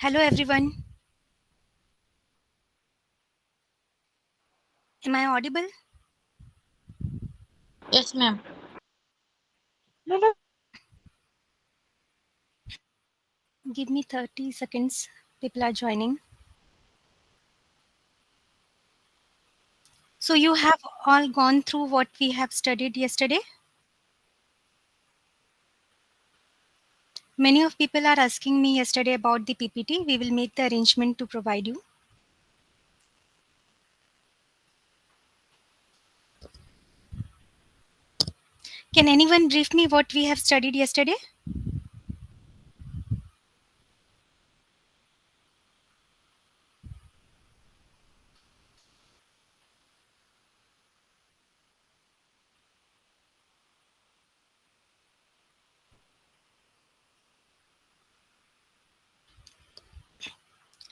Hello everyone. Am I audible? Yes, ma'am. Give me 30 seconds. People are joining. So you have all gone through what we have studied yesterday? Many of people are asking me yesterday about the PPT. We will make the arrangement to provide you. Can anyone brief me what we have studied yesterday?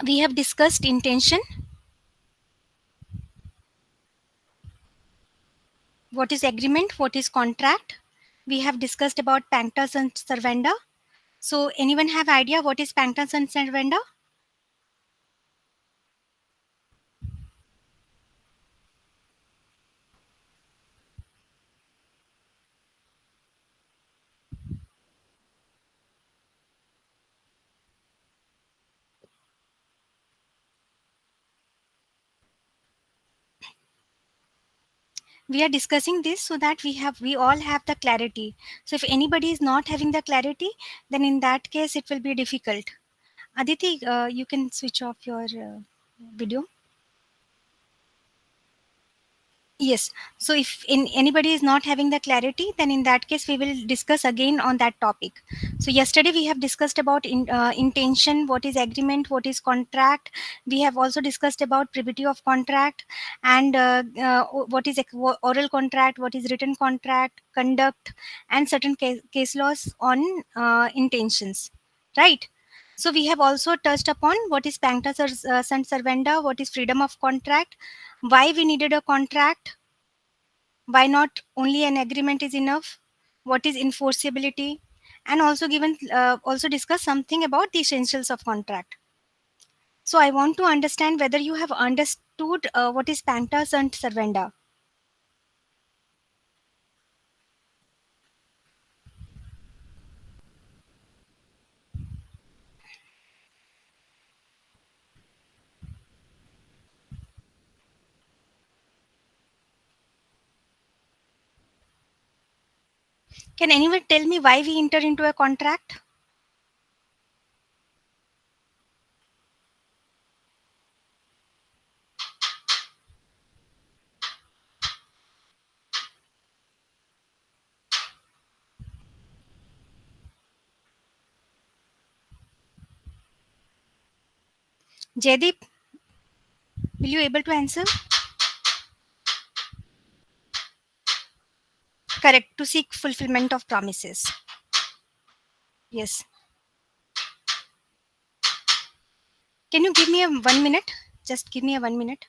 We have discussed intention. What is agreement? What is contract? We have discussed about panctas and servanda. So anyone have idea what is panctas and servanda? We are discussing this so that we all have the clarity. So if anybody is not having the clarity, then in that case it will be difficult. Aditi, you can switch off your video. Yes. So if anybody is not having the clarity, then in that case we will discuss again on that topic. So yesterday we have discussed about intention, what is agreement, what is contract. We have also discussed about privity of contract and what is oral contract, what is written contract, conduct, and certain case laws on intentions. Right. So we have also touched upon what is pancta sunt servanda, what is freedom of contract, why we needed a contract, why not only an agreement is enough, what is enforceability, and also discuss something about the essentials of contract. So I want to understand whether you have understood what is pancta sunt servanda. Can anyone tell me why we enter into a contract? Jaideep, will you able to answer? Correct, to seek fulfillment of promises. Yes. Can you give me a 1 minute? Just give me a 1 minute.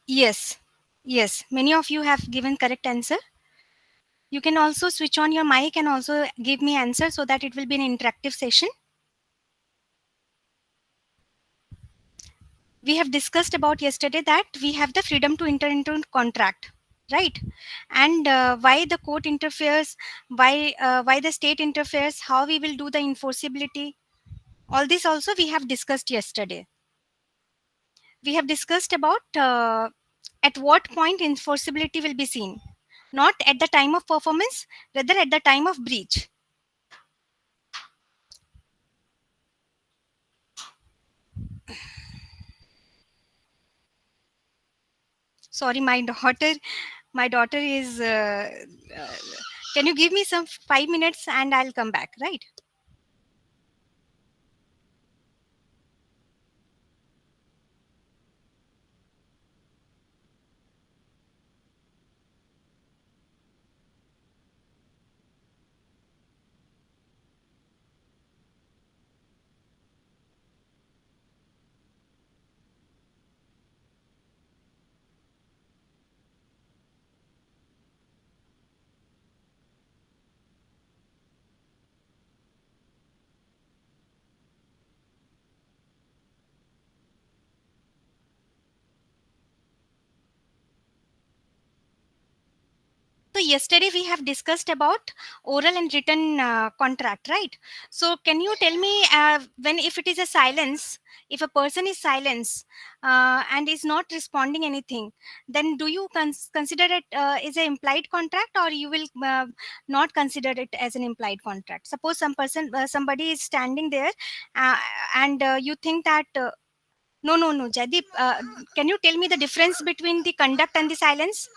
Yes. Yes. Many of you have given correct answer. You can also switch on your mic and also give me answer so that it will be an interactive session. We have discussed about yesterday that we have the freedom to enter into a contract, right? And why the court interferes, why the state interferes, how we will do the enforceability. All this also we have discussed yesterday. We have discussed about at what point enforceability will be seen, not at the time of performance, rather at the time of breach. Sorry, my daughter is uh, can you give me some 5 minutes and I'll come back, right? So yesterday we have discussed about oral and written contract, right? So can you tell me, when if it is a silence, if a person is silence and is not responding anything, then do you consider it as an implied contract, or you will not consider it as an implied contract? Suppose somebody is standing there, uh, and you think that. No, no, no, Jadip. Can you tell me the difference between the conduct and the silence?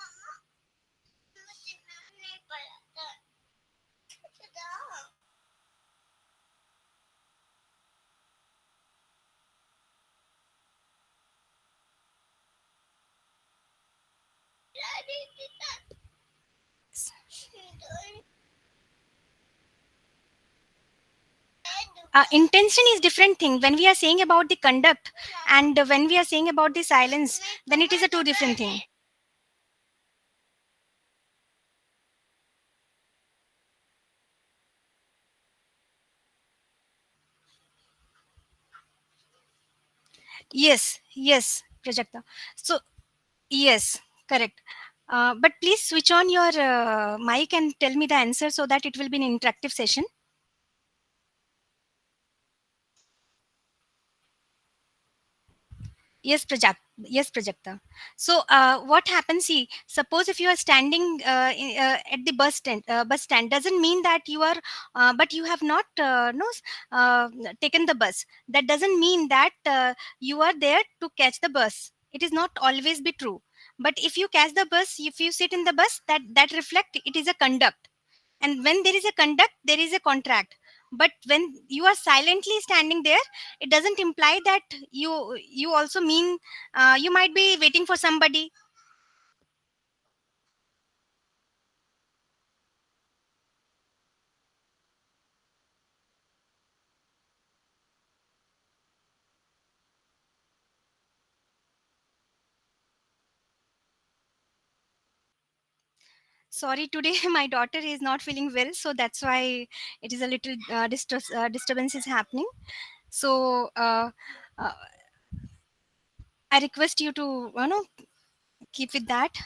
Intention is different thing. When we are saying about the conduct and when we are saying about the silence, then it is a two different thing. Yes, yes, Prajakta. So yes, correct. But please switch on your mic and tell me the answer so that it will be an interactive session. Yes, Prajakta. Yes, Prajakta. So, what happens? See, suppose if you are standing at the bus stand doesn't mean that you are, but you have not no taken the bus. That doesn't mean that you are there to catch the bus. It is not always be true. But if you catch the bus, if you sit in the bus, that reflect it is a conduct. And when there is a conduct, there is a contract. But when you are silently standing there, it doesn't imply that you also mean you might be waiting for somebody. Sorry, today my daughter is not feeling well, so that's why it is a little disturbance is happening. So uh, I request you to keep with that.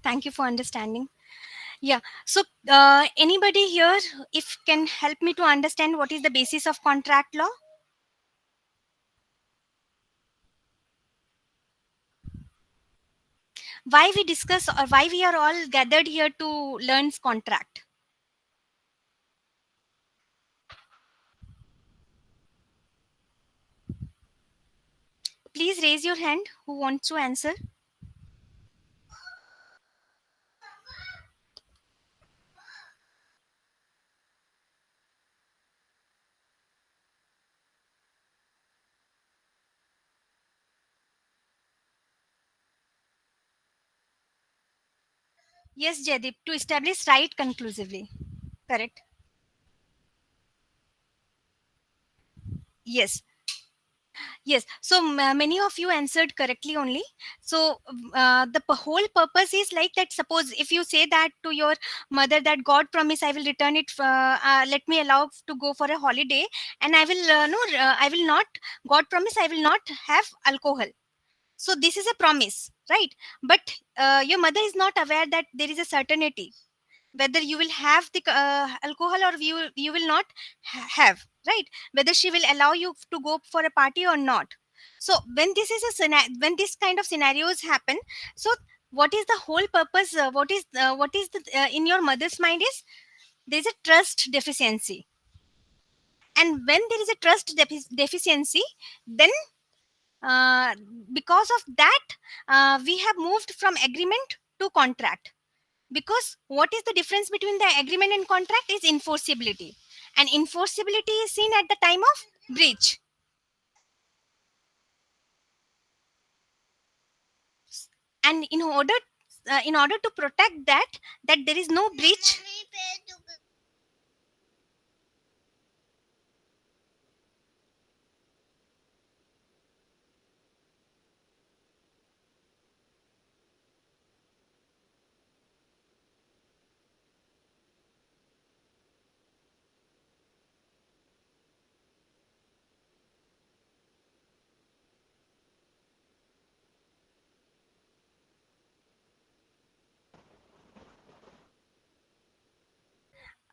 Thank you for understanding. Yeah. So anybody here, if can help me to understand what is the basis of contract law? Why we discuss, or why we are all gathered here to learn contract? Please raise your hand who wants to answer. Yes, Jadip, to establish right conclusively. Correct. Yes. Yes. So many of you answered correctly only. So the whole purpose is like that. Suppose if you say that to your mother that God promise I will return it, let me allow to go for a holiday, and I will no, I will not. God promise I will not have alcohol. So this is a promise, right? But your mother is not aware that there is a certainty whether you will have the alcohol, or you will not have, right? Whether she will allow you to go for a party or not. So when this is a when this kind of scenarios happen, so what is the whole purpose, what is the in your mother's mind is there is a trust deficiency. And when there is a trust deficiency, then uh, because of that, we have moved from agreement to contract. Because what is the difference between the agreement and contract is enforceability, and enforceability is seen at the time of breach. And in order to protect that there is no breach.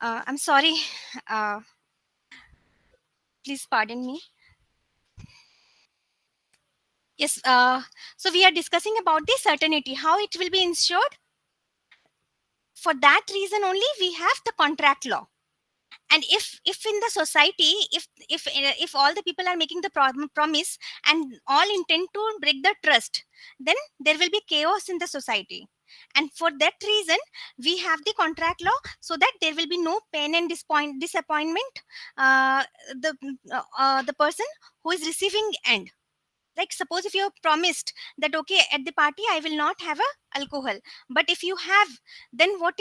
I'm sorry. Uh, Please pardon me. Yes. So we are discussing about the certainty, how it will be ensured. For that reason only, we have the contract law. And if in the society, if all the people are making the promise and all intend to break the trust, then there will be chaos in the society. And for that reason, we have the contract law, so that there will be no pain and disappointment, uh, the person who is receiving end. Like, suppose if you have promised that, okay, at the party I will not have a alcohol, but if you have, then what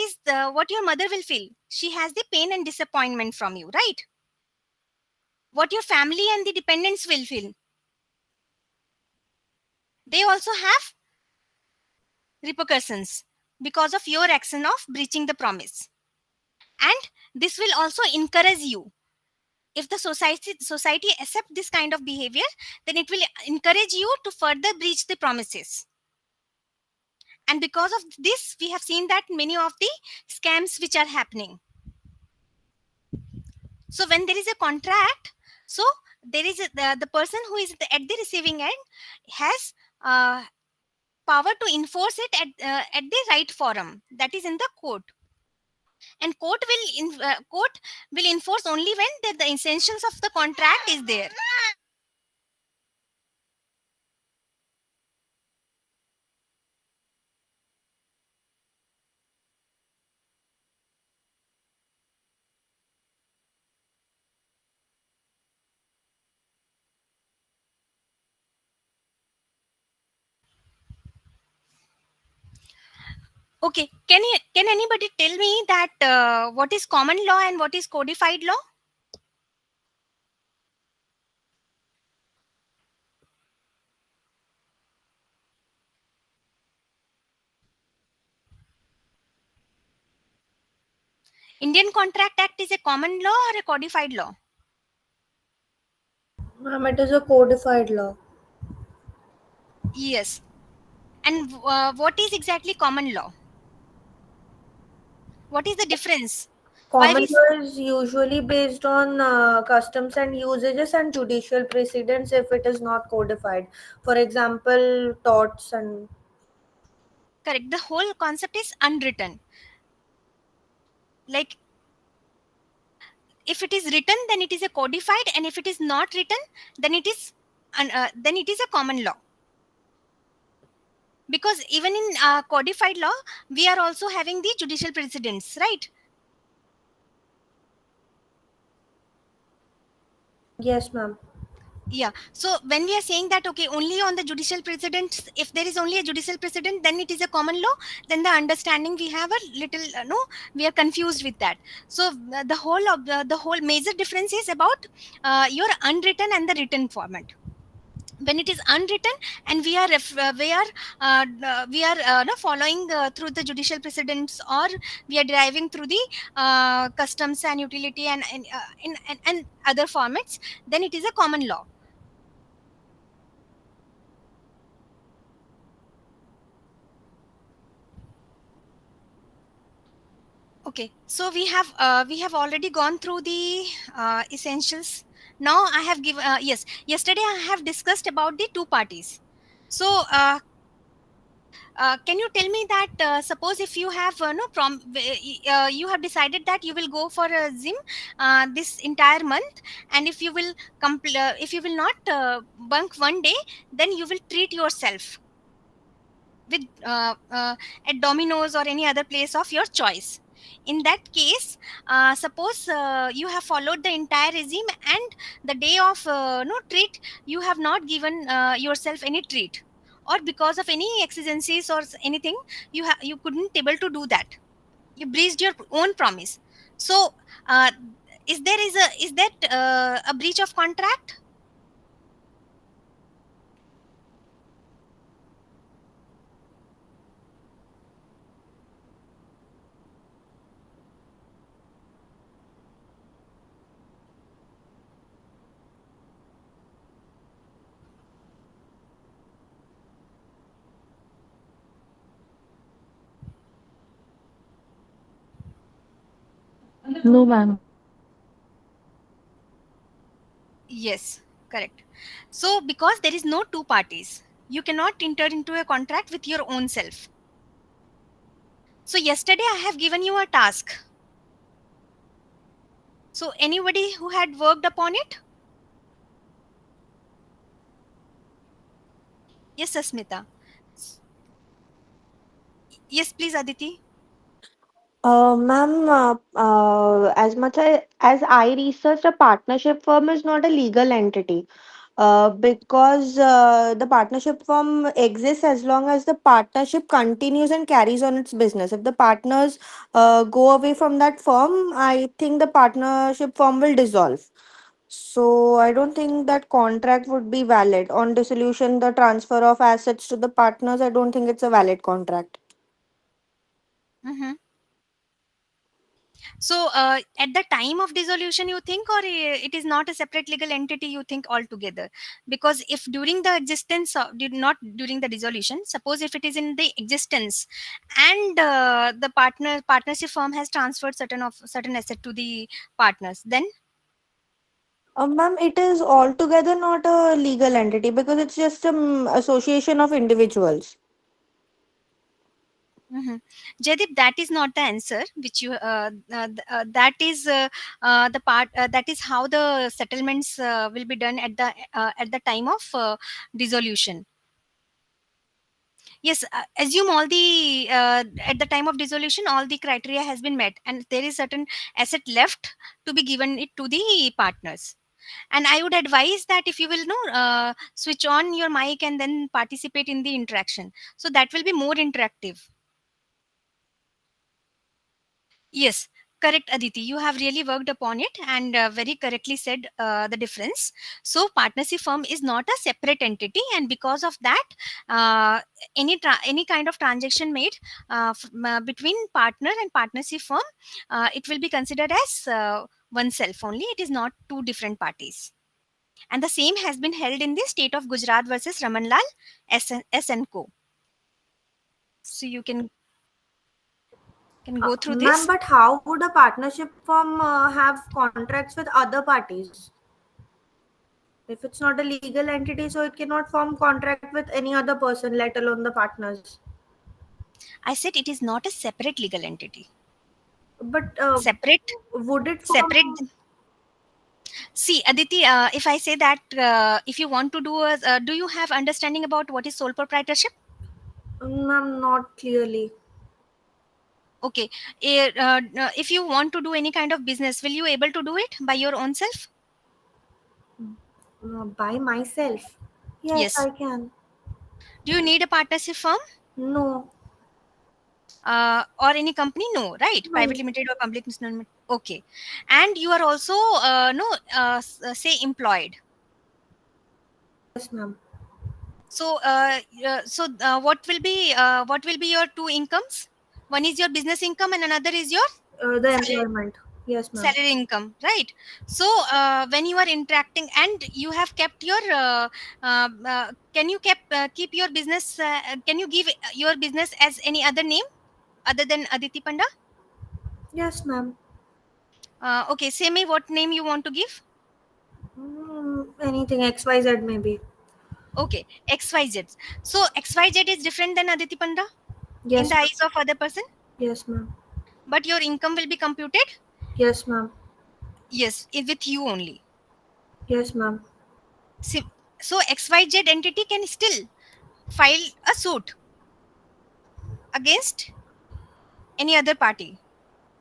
your mother will feel? She has the pain and disappointment from you, right? What your family and the dependents will feel? They also have repercussions because of your action of breaching the promise. And this will also encourage you. If the society accept this kind of behavior, then it will encourage you to further breach the promises. And because of this, we have seen that many of the scams which are happening. So when there is a contract, so there is the person who is at the receiving end has uh, power to enforce it at the right forum, that is in the court. And court will enforce only when the essentials of the contract is there. Okay, can anybody tell me that what is common law and what is codified law? Indian Contract Act is a common law or a codified law? Ma'am, it is a codified law. Yes. And what is exactly common law? What is the difference? Why we Common law is usually based on customs and usages and judicial precedents if it is not codified. For example, torts and correct? The whole concept is unwritten. Like, if it is written, then it is a codified, and if it is not written, then then it is a common law. Because even in codified law, we are also having the judicial precedents, right? yes, ma'am. Yeah. So when we are saying that, okay, only on the judicial precedent, if there is only a judicial precedent, then it is a common law. Then the understanding we have a little no, we are confused with that. So the whole major difference is about your unwritten and the written format. When it is unwritten, and we are no, following through the judicial precedents, or we are deriving through the customs and utility and other formats, then it is a common law. Okay, so we have already gone through the essentials. Now I have given yes. Yesterday I have discussed about the two parties. So can you tell me that suppose if you have no you have decided that you will go for a gym this entire month, and if you will not bunk one day, then you will treat yourself with at Domino's or any other place of your choice. In that case, suppose you have followed the entire regime, and the day of no treat, you have not given yourself any treat, or because of any exigencies or anything, you couldn't able to do that. You breached your own promise. So, is that a breach of contract? No, ma'am. Yes, correct. So because there is no two parties, you cannot enter into a contract with your own self. So yesterday I have given you a task. So anybody who had worked upon it? Yes, Asmita. Yes, please, Aditi. Ma'am, as much as I researched, a partnership firm is not a legal entity. Because the partnership firm exists as long as the partnership continues and carries on its business. If the partners go away from that firm, I think the partnership firm will dissolve. So I don't think that contract would be valid. On dissolution, the transfer of assets to the partners, I don't think it's a valid contract. Mm-hmm. So at the time of dissolution, you think, or it is not a separate legal entity, you think altogether? Because if during the existence, not during the dissolution, suppose if it is in the existence, and the partnership firm has transferred certain asset to the partners, then. Ma'am, it is altogether not a legal entity because it's just an association of individuals. Mm-hmm. Jadip, that is not the answer. Which you that is the part that is how the settlements will be done at the time of dissolution. Yes, assume all the at the time of dissolution, all the criteria has been met, and there is certain asset left to be given it to the partners. And I would advise that if you will know switch on your mic and then participate in the interaction, so that will be more interactive. Yes, correct, Aditi. You have really worked upon it and very correctly said the difference. So, partnership firm is not a separate entity, and because of that, uh, any kind of transaction made between partner and partnership firm, it will be considered as oneself only. It is not two different parties. And the same has been held in the state of Gujarat versus Ramanlal S and Co. So you can go through Ma'am, this. but how would a partnership firm have contracts with other parties? If it's not a legal entity, so it cannot form contract with any other person, let alone the partners. I said it is not a separate legal entity. But Separate, would it separate. form? See, Aditi, if I say that if you want to do do you have understanding about what is sole proprietorship? Ma'am, not clearly. Okay. If you want to do any kind of business, will you able to do it by your own self? By myself. Yes, Yes. I can. Do you need a partnership firm No. or any company? No, right? Private No. limited or public limited. Okay. And you are also no say employed. Yes, ma'am. So what will be your two incomes? One is your business income and another is your The salary, employment. Yes, ma'am. salary income, right? So when you are interacting and you have kept your can you keep your business can you give your business as any other name other than Aditi Panda? Yes, ma'am. Okay, say me what name you want to give. Anything XYZ maybe. Okay, XYZ. So XYZ is different than Aditi Panda in Yes, the ma'am. eyes of other person, Yes, ma'am. but your income will be computed. Yes, ma'am. Yes, with you only. Yes, ma'am. Si- so XYZ entity can still file a suit against any other party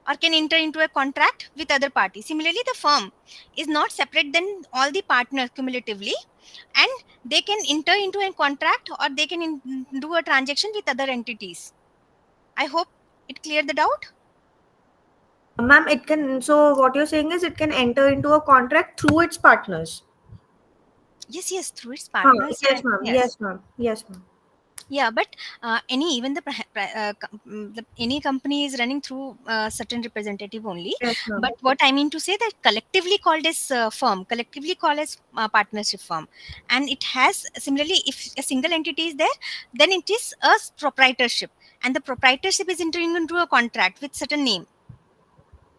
or can enter into a contract with other party. Similarly, the firm is not separate than all the partners cumulatively, and they can enter into a contract or they can do a transaction with other entities. I hope it cleared the doubt. Ma'am, it can. So, what you're saying is it can enter into a contract through its partners. Yes, yes, through its Huh. partners, Yes, and ma'am. yes. Yes, ma'am. Yes, ma'am. Yeah, but any even any company is running through certain representative only. Yes, ma'am. But what I mean to say that collectively called as firm, collectively called as partnership firm, and it has similarly if a single entity is there, then it is a proprietorship, and the proprietorship is entering into a contract with certain name.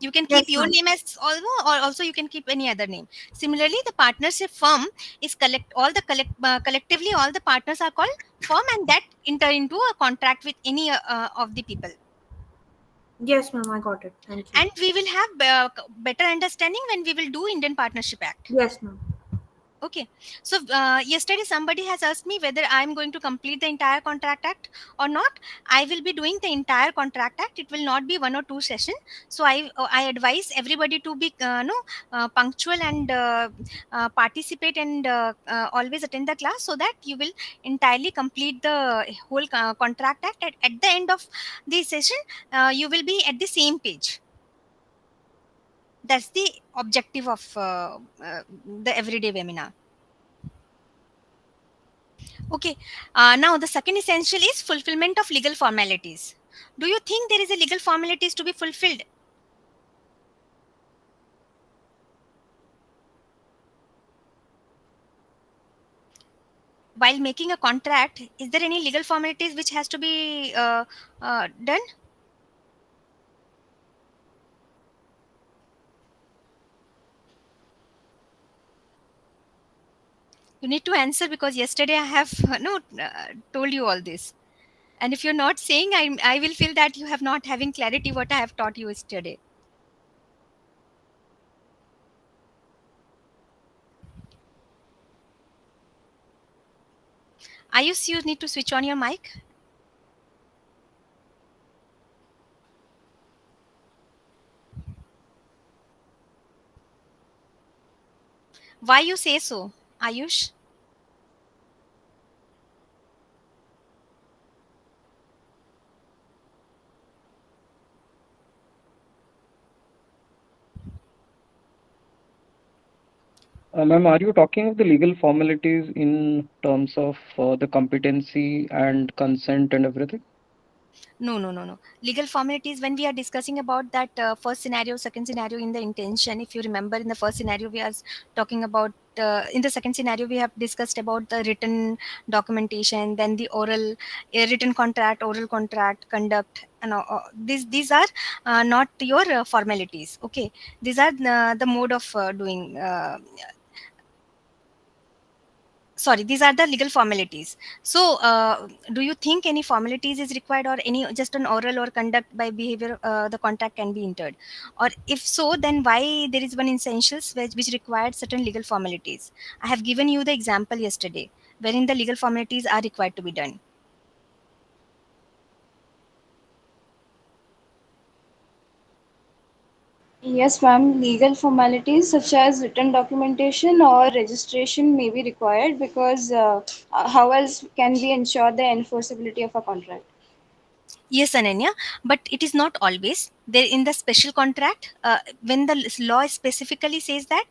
You can keep Yes, your ma'am. name as also, or also you can keep any other name. Similarly, the partnership firm is collectively all the partners are called firm, and that enter into a contract with any of the people. Yes, ma'am. I got it. Thank you. And we will have better understanding when we will do Indian Partnership Act. Yes, ma'am. Okay. So yesterday somebody has asked me whether I'm going to complete the entire contract act or not. I will be doing the entire contract act. It will not be one or two session. So I advise everybody to be no punctual and participate and always attend the class, so that you will entirely complete the whole contract act. At the end of the session, you will be at the same page. That's the objective of the everyday webinar. Okay. Now the second essential is fulfillment of legal formalities. Do you think there is a legal formalities to be fulfilled while making a contract? Is there any legal formalities which has to be done? You need to answer, because yesterday I have no told you all this. And if you're not saying, I will feel that you have not having clarity what I have taught you yesterday. Ayush, you need to switch on your mic. Why you say so, Ayush? Ma'am, are you talking of the legal formalities in terms of the competency and consent and everything? No, no, no, no. Legal formalities, when we are discussing about that first scenario, second scenario in the intention, if you remember, in the first scenario, we are talking about, in the second scenario, we have discussed about the written documentation, then the oral, written contract, oral contract, conduct. And these are not your formalities. Okay. These are the mode of doing. Sorry, these are the legal formalities. So do you think any formalities is required, or any just an oral or conduct by behavior the contract can be entered? Or if so, then why there is one essentials which required certain legal formalities? I have given you the example yesterday wherein the legal formalities are required to be done. Yes, ma'am. Legal formalities such as written documentation or registration may be required because how else can we ensure the enforceability of a contract? Yes, Ananya, but it is not always there in the special contract. When the law specifically says that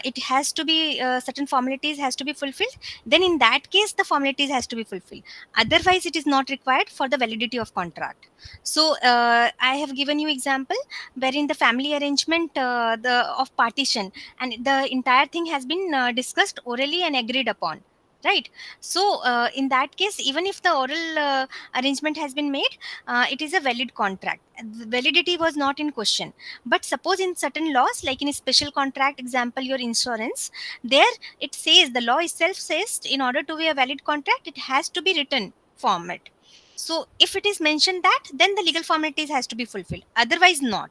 it has to be certain formalities has to be fulfilled, then in that case the formalities has to be fulfilled. Otherwise, it is not required for the validity of contract. So I have given you example wherein the family arrangement the of partition, and the entire thing has been discussed orally and agreed upon. Right. So in that case, even if the oral arrangement has been made, it is a valid contract. The validity was not in question. But suppose in certain laws, like in a special contract, example your insurance, there it says, the law itself says, in order to be a valid contract, it has to be written format. So if it is mentioned that, then the legal formalities has to be fulfilled. Otherwise, not.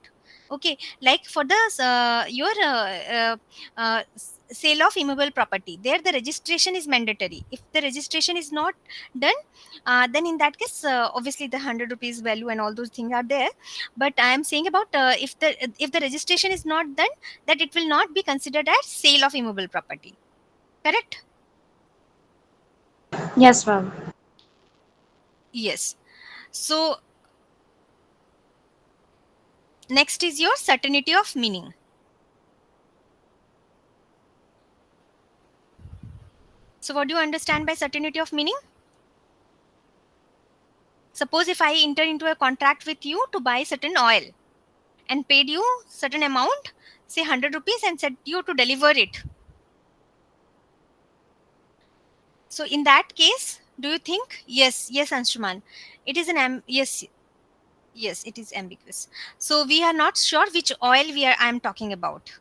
Okay, like for the your sale of immovable property, there the registration is mandatory. If the registration is not done, then in that case obviously the 100 rupees value and all those things are there. But I am saying about if the registration is not done, that it will not be considered as sale of immovable property. Correct? Yes, ma'am. Yes. So next is your certainty of meaning. So what do you understand by certainty of meaning? Suppose if I enter into a contract with you to buy certain oil and paid you certain amount, say 100 rupees, and said you to deliver it. So in that case, do you think? Yes, yes, Anshuman. It is an yes, Yes, it is ambiguous. So we are not sure which oil I am talking about.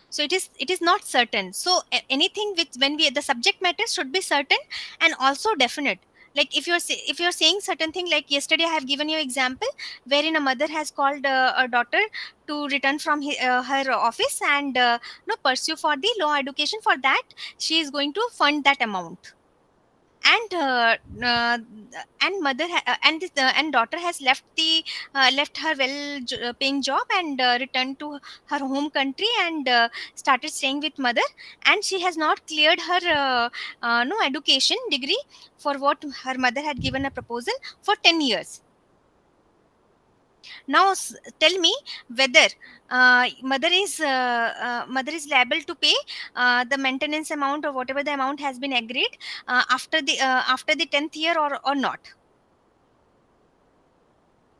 So it is not certain. So anything which, when we, the subject matter should be certain and also definite. Like if if you're saying certain thing, like yesterday I have given you example wherein a mother has called a daughter to return from her office and no, pursue for the law education. For that she is going to fund that amount. And uh, and and daughter has left the left her paying job and returned to her home country and started staying with mother, and she has not cleared her no education degree for what her mother had given a proposal for 10 years. Now tell me whether mother is liable to pay the maintenance amount or whatever the amount has been agreed after the 10th year or not.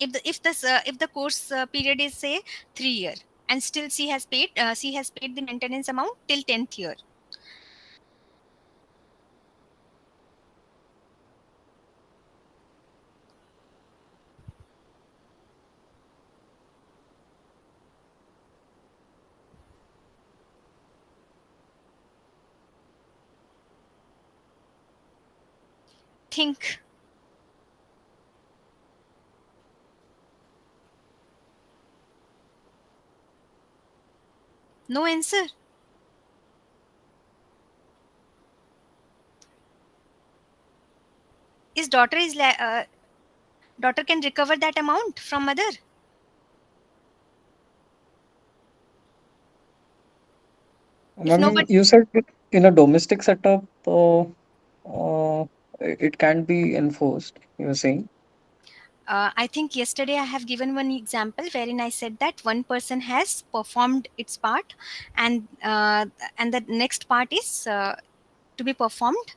If the course period is say 3 year and still she has paid the maintenance amount till 10th year. Think. No answer. Is daughter can recover that amount from mother? If Ma'am, nobody, you said in a domestic setup, uh, it can be enforced, you were saying. I think yesterday I have given one example wherein I said that one person has performed its part, and the next part is to be performed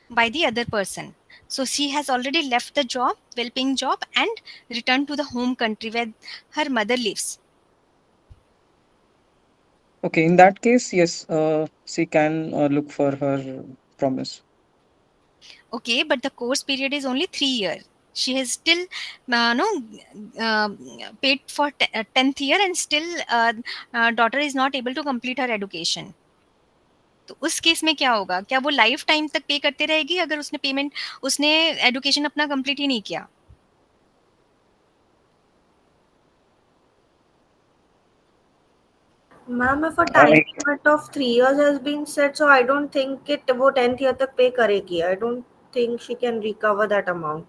by the other person. So she has already left the job, well-paying job, and returned to the home country where her mother lives. Okay, in that case, yes, she can look for her promise. Okay, but the course period is only 3 years. She has still no uh, paid for 10th year and still daughter is not able to complete her education. तो उस case में क्या होगा? क्या वो life time तक पे करते रहेगी अगर उसने एजुकेशन अपना कंप्लीट ही नहीं किया? Ma'am if a time I, limit of 3 years has been set, so I don't think it वो 10th year तक pay करेगी. I don't think she can recover that amount.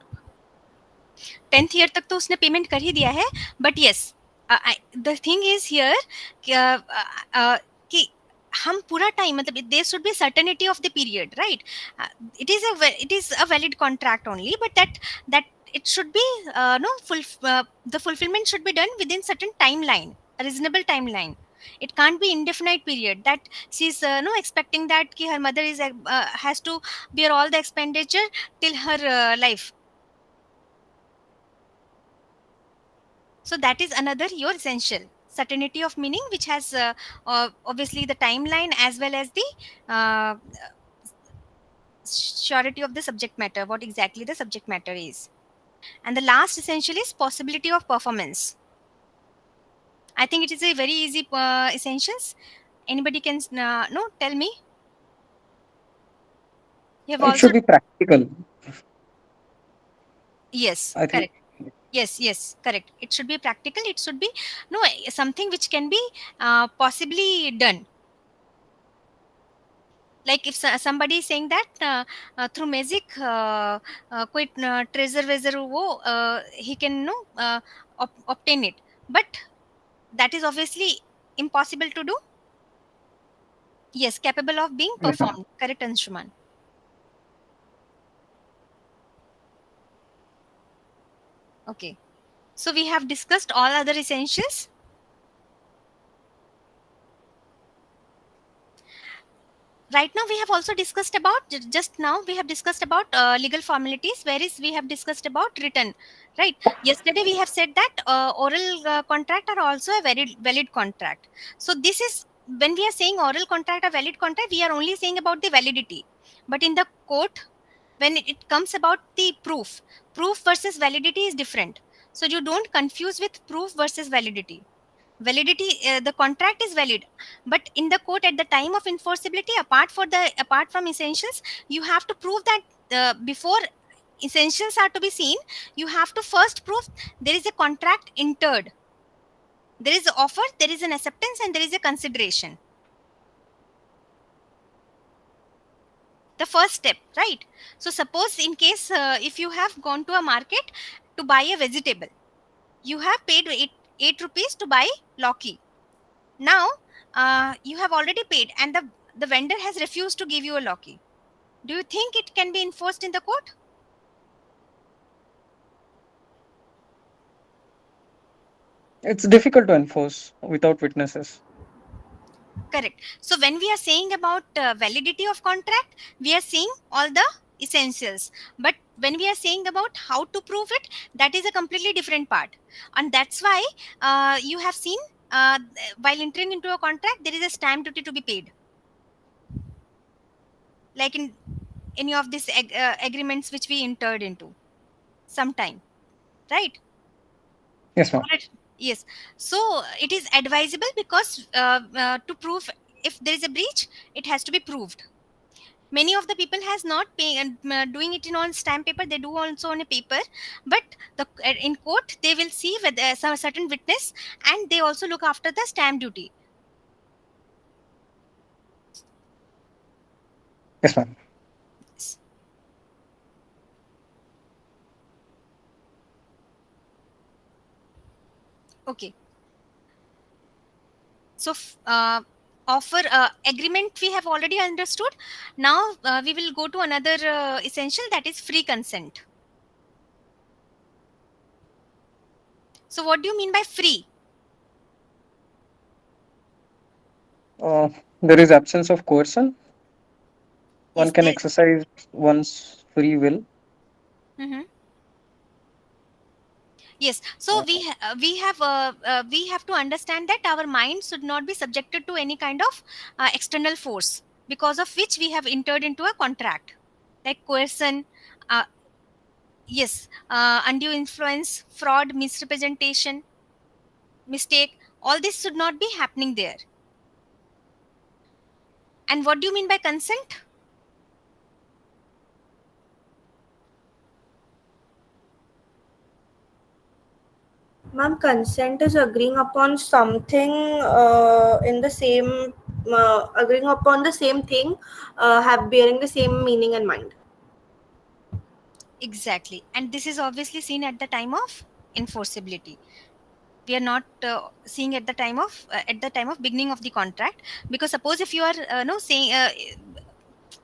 10th year तक तो उसने payment कर ही दिया है, but yes the thing is here कि हम पूरा टाइम, मतलब there should be certainty of the period, right? It is a valid contract only, but that it should be no full the fulfillment should be done within certain timeline, a reasonable timeline. It can't be indefinite period that she's no expecting that ki her mother is has to bear all the expenditure till her life. So that is another your essential certainty of meaning, which has obviously the timeline as well as the uh, surety of the subject matter, what exactly the subject matter is. And the last essential is possibility of performance. I think it is a very easy essentials. Anybody can no tell me. You have it also, should be practical, yes, I think. correct. Yes, correct. It should be practical. It should be no something which can be possibly done. Like if somebody is saying that through magic कोई treasure Vaser वो he can no obtain it, but that is obviously impossible to do. Yes, capable of being Yeah. performed, correct, Anshuman? Okay, so we have discussed all other essentials. Right now we have also discussed about, just now we have discussed about legal formalities, whereas we have discussed about written, right? Yesterday we have said that oral contract are also a very valid contract. So this is, when we are saying oral contract or valid contract, we are only saying about the validity. But in the court, when it comes about the proof versus validity is different. So you don't confuse with proof versus validity. Validity, the contract is valid, but in the court at the time of enforceability, apart from essentials, you have to prove that before essentials are to be seen, you have to first prove there is a contract entered, there is an offer, there is an acceptance, and there is a consideration. The first step, right? So suppose in case if you have gone to a market to buy a vegetable, you have paid 8 rupees to buy Loki. Now you have already paid, and the vendor has refused to give you a Loki. Do you think it can be enforced in the court? It's difficult to enforce without witnesses. Correct. So when we are saying about validity of contract, we are saying all the essentials. But when we are saying about how to prove it, that is a completely different part. And that's why you have seen while entering into a contract, there is a stamp duty to be paid. Like in any of these agreements which we entered into sometime, right? Yes, ma'am. Correct. Yes. So it is advisable because to prove if there is a breach, it has to be proved. Many of the people has not pay and doing it in on stamp paper, they do also on a paper, but in court they will see with some certain witness, and they also look after the stamp duty. Yes, ma'am. Yes. Okay. So offer agreement we have already understood. Now we will go to another essential, that is free consent. So what do you mean by free? Uh, there is absence of coercion. One Yes, can there. exercise one's free will. Mhm. Yes, so Uh, we have to understand that our mind should not be subjected to any kind of external force, because of which we have entered into a contract, like coercion. uh, yes, undue influence, fraud, misrepresentation, mistake, all this should not be happening there. And what do you mean by consent? Ma'am, consent is agreeing upon something in the same, agreeing upon the same thing, have bearing the same meaning in mind. Exactly, and this is obviously seen at the time of enforceability. We are not seeing at the time of beginning of the contract, because suppose if you are no saying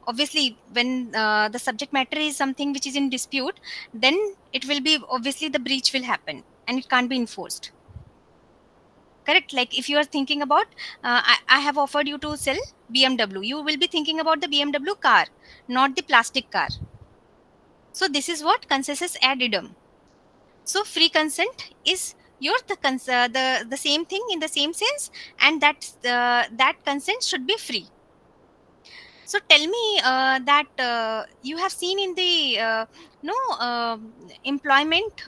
obviously when the subject matter is something which is in dispute, then it will be obviously the breach will happen and it can't be enforced. Correct. Like if you are thinking about I have offered you to sell BMW, you will be thinking about the BMW car, not the plastic car. So this is what consensus ad idem. So free consent is your the same thing in the same sense, and that consent should be free. So tell me that you have seen in the no employment,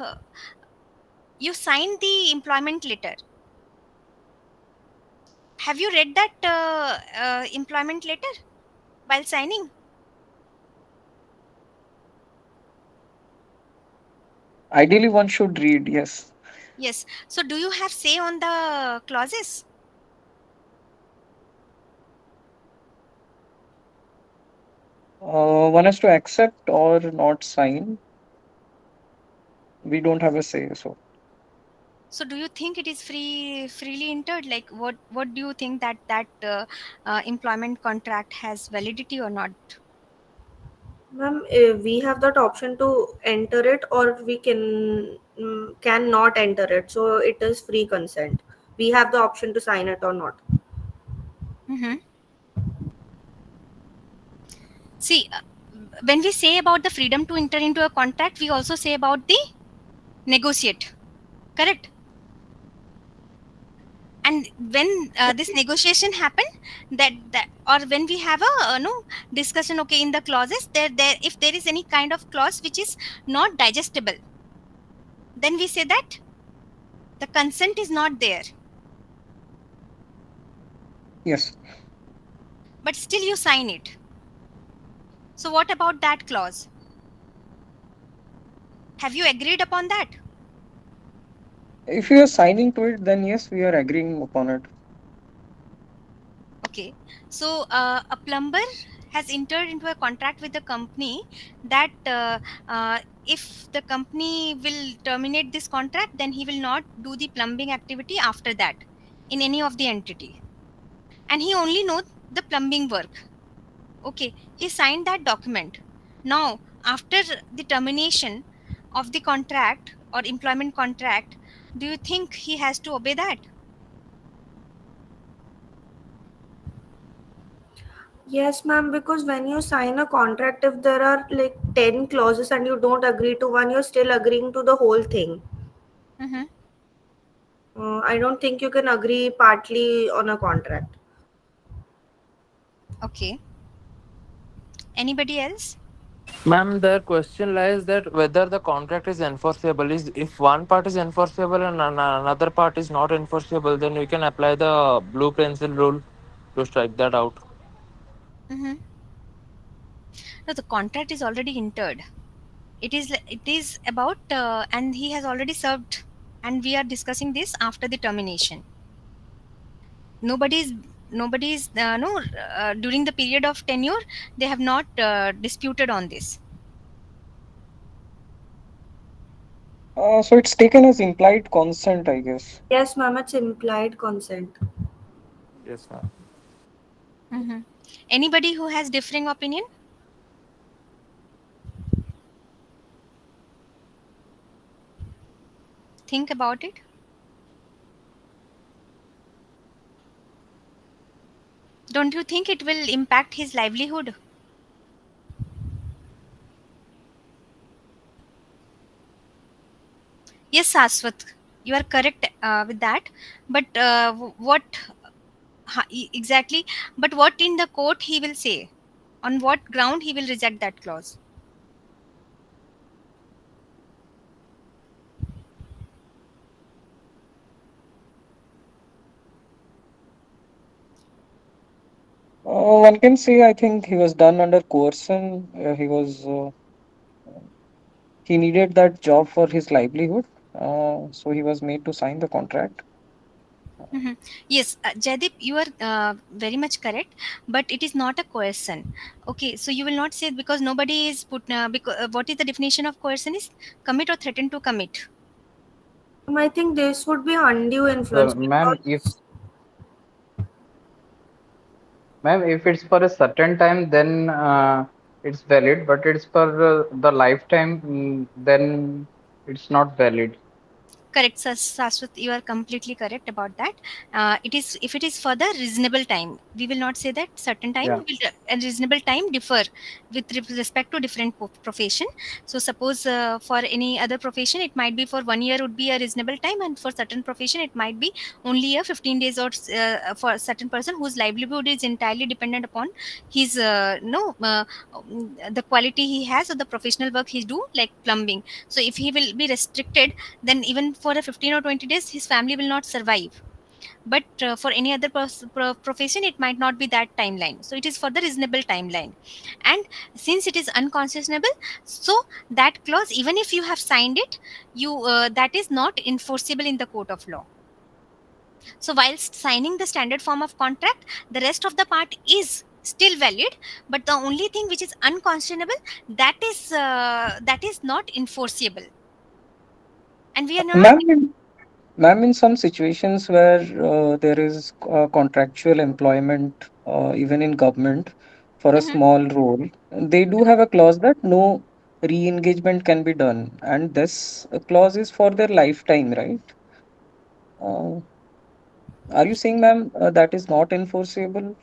you signed the employment letter. Have you read that employment letter while signing? Ideally, one should read, yes. Yes. So do you have say on the clauses? One has to accept or not sign. We don't have a say. So, So do you think it is freely entered? Like what do you think that employment contract has validity or not? Ma'am, we have that option to enter it, or we cannot enter it. So it is free consent. We have the option to sign it or not. Hmm. See, when we say about the freedom to enter into a contract, we also say about the negotiate. Correct. And when this negotiation happen, that or when we have a no discussion, okay, in the clauses, there if there is any kind of clause which is not digestible, then we say that the consent is not there, Yes. but still you sign it. So what about that clause? Have you agreed upon that? If you are signing to it, then yes, we are agreeing upon it. Okay. So a plumber has entered into a contract with the company that if the company will terminate this contract, then he will not do the plumbing activity after that in any of the entity. And he only knows the plumbing work. Okay. He signed that document. Now, after the termination of the contract or employment contract, do you think he has to obey that? Yes, ma'am, because when you sign a contract, if there are like 10 clauses and you don't agree to one, you're still agreeing to the whole thing. Mm-hmm. I don't think you can agree partly on a contract. Okay. Anybody else? Ma'am, the question lies that whether the contract is enforceable. Is if one part is enforceable and another part is not enforceable, then we can apply the blue pencil rule to strike that out. Mm-hmm. No, the contract is already entered. It is about and he has already served, and we are discussing this after the termination. Nobody's nobody's no during the period of tenure they have not disputed on this. So it's taken as implied consent, I guess. Yes, ma'am, it's implied consent. Yes, ma'am. Mm-hmm. Anybody who has differing opinion, think about it. Don't you think it will impact his livelihood? Yes, Saswat, you are correct with that. But what exactly? But what in the court he will say? On what ground he will reject that clause? One can say, I think he was done under coercion. He needed that job for his livelihood. So he was made to sign the contract. Mhm. Yes, Jaideep, you are very much correct, but it is not a coercion. Okay, so you will not say because nobody is put. Because what is the definition of coercion? Is commit or threaten to commit. I think this would be undue influence Ma'am, because if it's for a certain time, then it's valid. But it's for the lifetime, then it's not valid. Correct, Saswat, you are completely correct about that. It is if it is for the reasonable time, we will not say that certain time Yeah. will and reasonable time differ with respect to different profession. So suppose for any other profession, it might be for 1 year would be a reasonable time, and for certain profession, it might be only a 15 days, or for a certain person whose livelihood is entirely dependent upon his no the quality he has or the professional work he do, like plumbing. So if he will be restricted, then even for a 15 or 20 days his family will not survive. But for any other profession it might not be that timeline, so it is for the reasonable timeline. And since it is unconscionable, so that clause, even if you have signed it, you that is not enforceable in the court of law. So whilst signing the standard form of contract, the rest of the part is still valid, but the only thing which is unconscionable, that is not enforceable, and we are not. Ma'am, ma'am, in some situations where there is contractual employment, even in government, for a Mhm. small role, they do have a clause that no re-engagement can be done, and this clause is for their lifetime, right? Uh, are you saying, ma'am, that is not enforceable?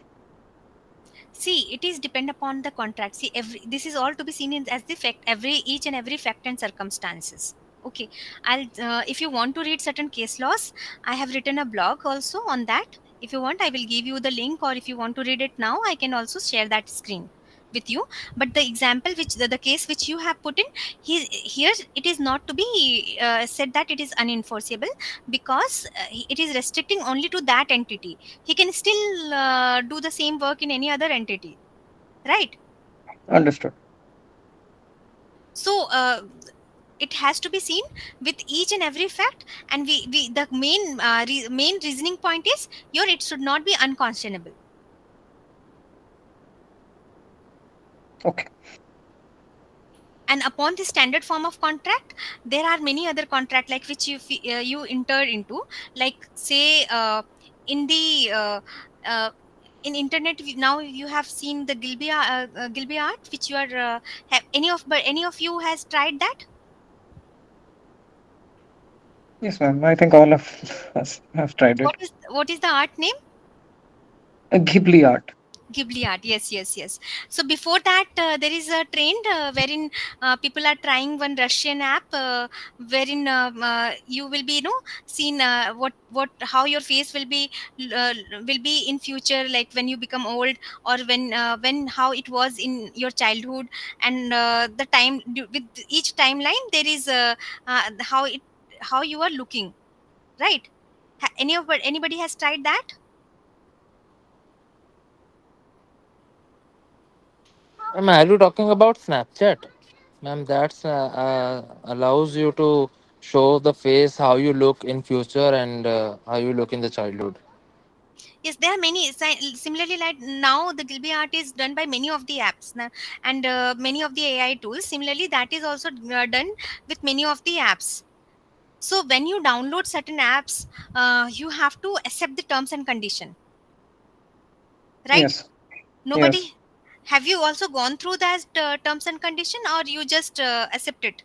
See, it is depend upon the contract. See, every this is all to be seen in as the fact, every each and every fact and circumstances. Okay, I'll if you want to read certain case laws, I have written a blog also on that. If you want, I will give you the link, or if you want to read it now, I can also share that screen. with you. But the example which the case which you have put in, here it is not to be said that it is unenforceable, because it is restricting only to that entity. He can still do the same work in any other entity, right? Understood. So it has to be seen with each and every fact, and we the main reasoning point is here it should not be unconscionable. Okay. And upon the standard form of contract, there are many other contract like which you enter into, like say in the in internet, now you have seen the Gilby art, which you are have any of you has tried that? Yes, ma'am. I think all of us have tried it. What is the art name? A Ghibli art. Ghibli art, yes, yes, yes. So before that, there is a trend wherein people are trying one Russian app, wherein you will be, seen what how your face uh, will be in future, like when you become old, or when how it was in your childhood, and the time with each timeline there is how you are looking, right? Anybody has tried that? Ma'am, are you talking about Snapchat? Ma'am, that's allows you to show the face how you look in future and how you look in the childhood. Yes, there are many. Similarly, like now, the Gilby art is done by many of the apps and many of the AI tools. Similarly, that is also done with many of the apps. So when you download certain apps, you have to accept the terms and condition, right? Yes. Yes. Nobody. Have you also gone through that terms and condition, or you just accept it?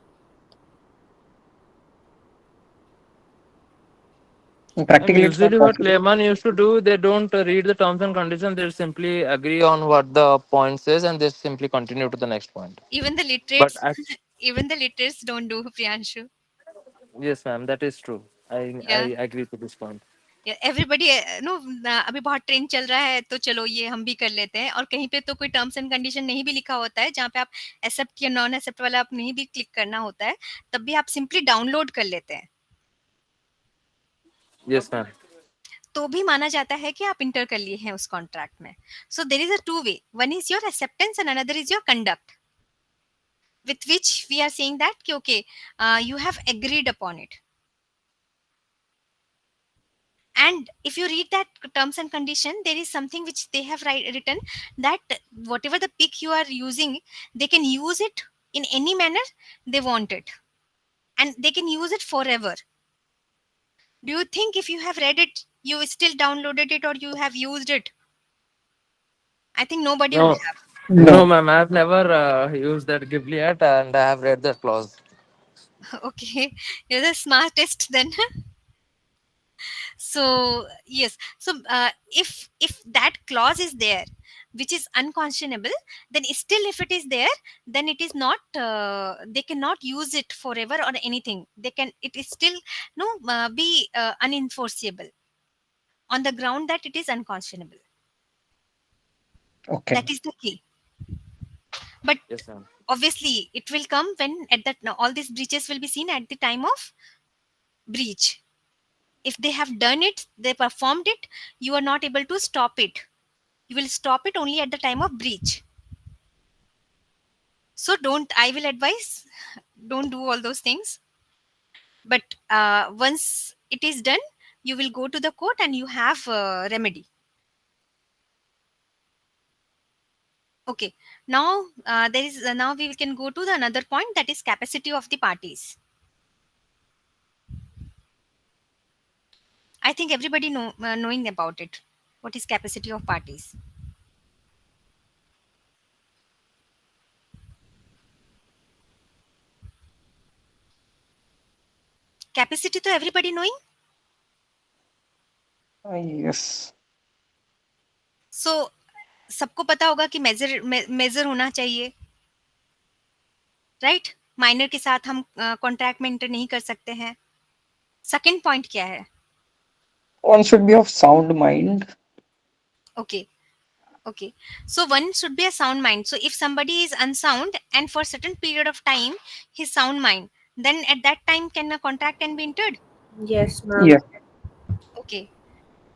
Practically, it's not Usually, what possible. layman used to do, they don't read the terms and conditions. They simply agree on what the point says, and they simply continue to the next point. Even the But literates, even the literates don't do, Priyanshu. yes, ma'am, that is true. I Yeah. agree to this point. Everybody know, अभी बहुत trend चल रहा है तो चलो ये हम भी कर लेते हैं, और कहीं पे तो कोई टर्म्स एंड कंडीशन नहीं भी लिखा होता है, जहाँ पे आप एक्सेप्ट या नॉन एक्सेप्ट वाला आप नहीं भी क्लिक करना होता है, तब भी आप सिंपली डाउनलोड कर लेते हैं, Yes, ma'am. तो भी माना जाता है कि आप इंटर कर लिए हैं उस कॉन्ट्रैक्ट में. So there is a two way, one is your acceptance and another is your conduct, with which we are saying that कि, okay, you have agreed upon it. And if you read that terms and condition, there is something which they have written, that whatever the pic you are using, they can use it in any manner they want it, and they can use it forever. Do you think if you have read it, you still downloaded it or you have used it? I think nobody would No, have. no, No. ma'am. I have never used that Ghibli yet, and I have read that clause. Okay, you're the smartest then. So yes, so if that clause is there which is unconscionable, then still if it is there, then it is not they cannot use it forever or anything. They can, it is still no be unenforceable on the ground that it is unconscionable. Okay. That is the key. But Yes, ma'am. obviously it will come when at that, all these breaches will be seen at the time of breach. If they have done it, they performed it, you are not able to stop it. You will stop it only at the time of breach. So don't, I will advise, don't do all those things. But once it is done, you will go to the court and you have a remedy. Okay. Now there is now we can go to the another point, that is capacity of the parties. I think everybody knowing about it. What is capacity of parties? Capacity to everybody knowing. Yes. So सबको पता होगा कि major होना चाहिए, right? Minor के साथ हम contract में इंटर नहीं कर सकते हैं. सेकंड पॉइंट क्या है? One should be of sound mind. Okay, Okay, so one should be a sound mind. So if somebody is unsound and for certain period of time he's sound mind, then at that time can a contract can be entered. Yes, ma'am. Yes. Okay,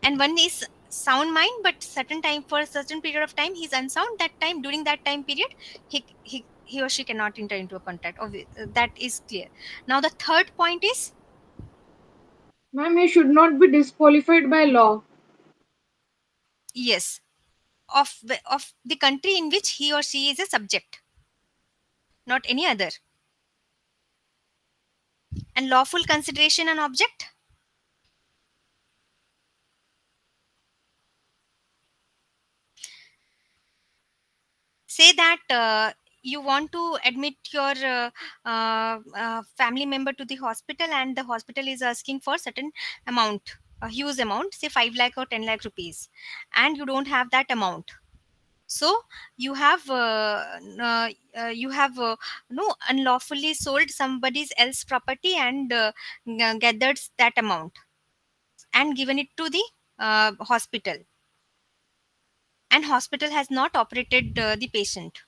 and one is sound mind but certain time for a certain period of time he's unsound, that time during that time period he or she cannot enter into a contract. That is clear. Now the third point is, Ma'am, he should not be disqualified by law. yes, of the country in which he or she is a subject, not any other. And lawful consideration and object, say that you want to admit your family member to the hospital and the hospital is asking for certain amount, a huge amount, say 5 lakh or 10 lakh rupees, and you don't have that amount. So you have no unlawfully sold somebody's else property and gathered that amount and given it to the hospital, and hospital has not operated the patient.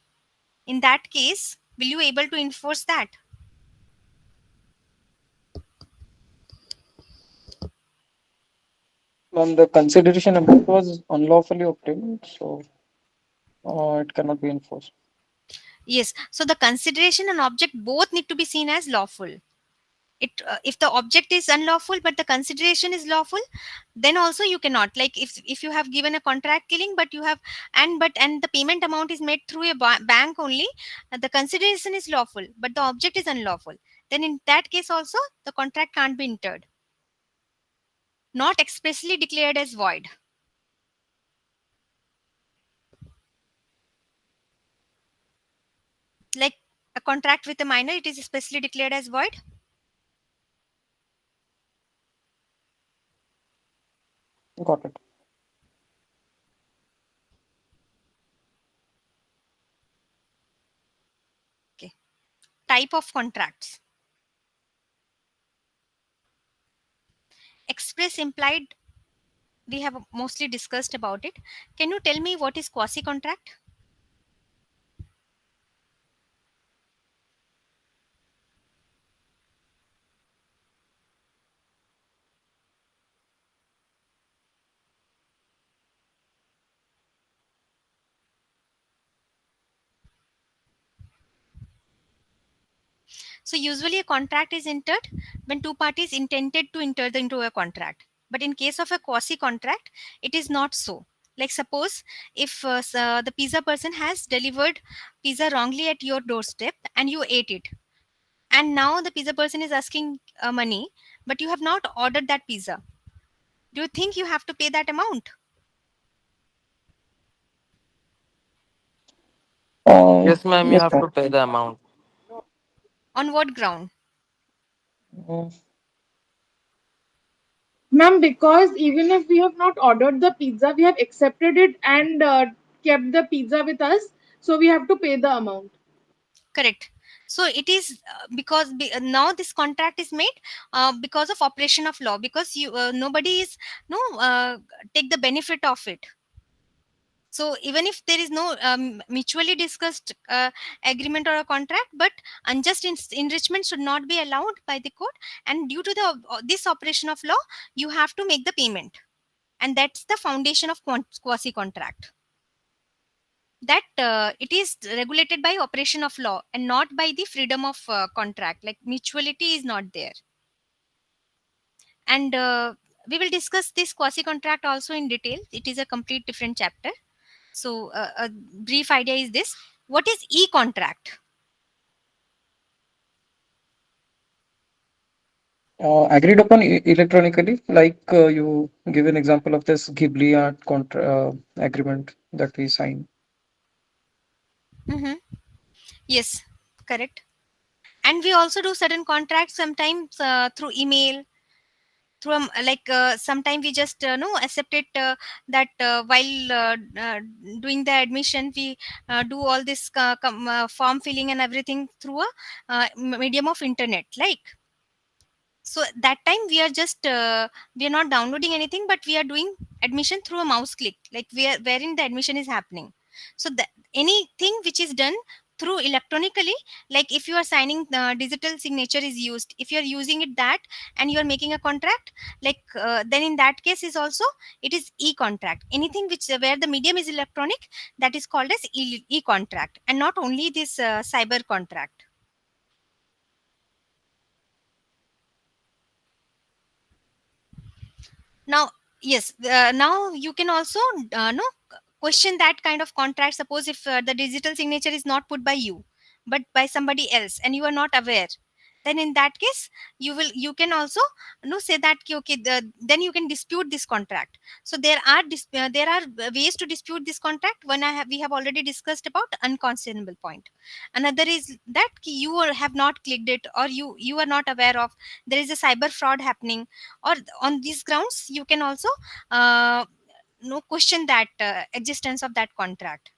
In that case, will you able to enforce that? Ma'am, the consideration amount was unlawfully obtained, so it cannot be enforced. Yes, so the consideration and object both need to be seen as lawful. If the object is unlawful but the consideration is lawful, then also you cannot, like if you have given a contract killing but you have, and the payment amount is made through a bank only, the consideration is lawful but the object is unlawful, then in that case also the contract can't be entered, not expressly declared as void. Like a contract with a minor, it is especially declared as void. Got it. Okay, type of contracts: express, implied, we have mostly discussed about it. Can you tell me what is quasi contract? So usually a contract is entered when two parties intended to enter into a contract. But in case of a quasi contract, it is not so. Like suppose if the pizza person has delivered pizza wrongly at your doorstep and you ate it, and now the pizza person is asking money, but you have not ordered that pizza. Do you think you have to pay that amount? Yes, ma'am, you Yes, have ma'am. to pay the amount. On what ground? Mm, Ma'am, because even if we have not ordered the pizza, we have accepted it and kept the pizza with us, so we have to pay the amount. Correct. So it is now this contract is made because of operation of law, because you nobody is no take the benefit of it. So even if there is no mutually discussed agreement or a contract, but unjust enrichment should not be allowed by the court, and due to the this operation of law, you have to make the payment, and that's the foundation of quasi contract. That it is regulated by operation of law and not by the freedom of contract, like mutuality is not there. And we will discuss this quasi contract also in detail, it is a complete different chapter. So a brief idea is this: what is e contract? agreed upon electronically, like you give an example of this Ghibli art contra agreement that we sign. Hmm. Yes, correct. And we also do certain contracts sometimes through email, through sometime we just no accept it, that while doing the admission we do all this form filling and everything through a medium of internet, like. So that time we are just we are not downloading anything, but we are doing admission through a mouse click, like wherein the admission is happening. So that anything which is done through electronically, like if you are signing, digital signature is used, if you are using it that, and you are making a contract, like then in that case is also, it is e-contract. Anything which where the medium is electronic, that is called as e-contract, and not only this cyber contract. Now, yes, now you can also no question that kind of contract. Suppose if the digital signature is not put by you, but by somebody else, and you are not aware, then in that case you can also no say that ki, okay, then you can dispute this contract. So there are there are ways to dispute this contract. One we have already discussed about unconscionable point. Another is that ki you have not clicked it, or you are not aware of, there is a cyber fraud happening, or on these grounds you can also uh, no question that existence of that contract.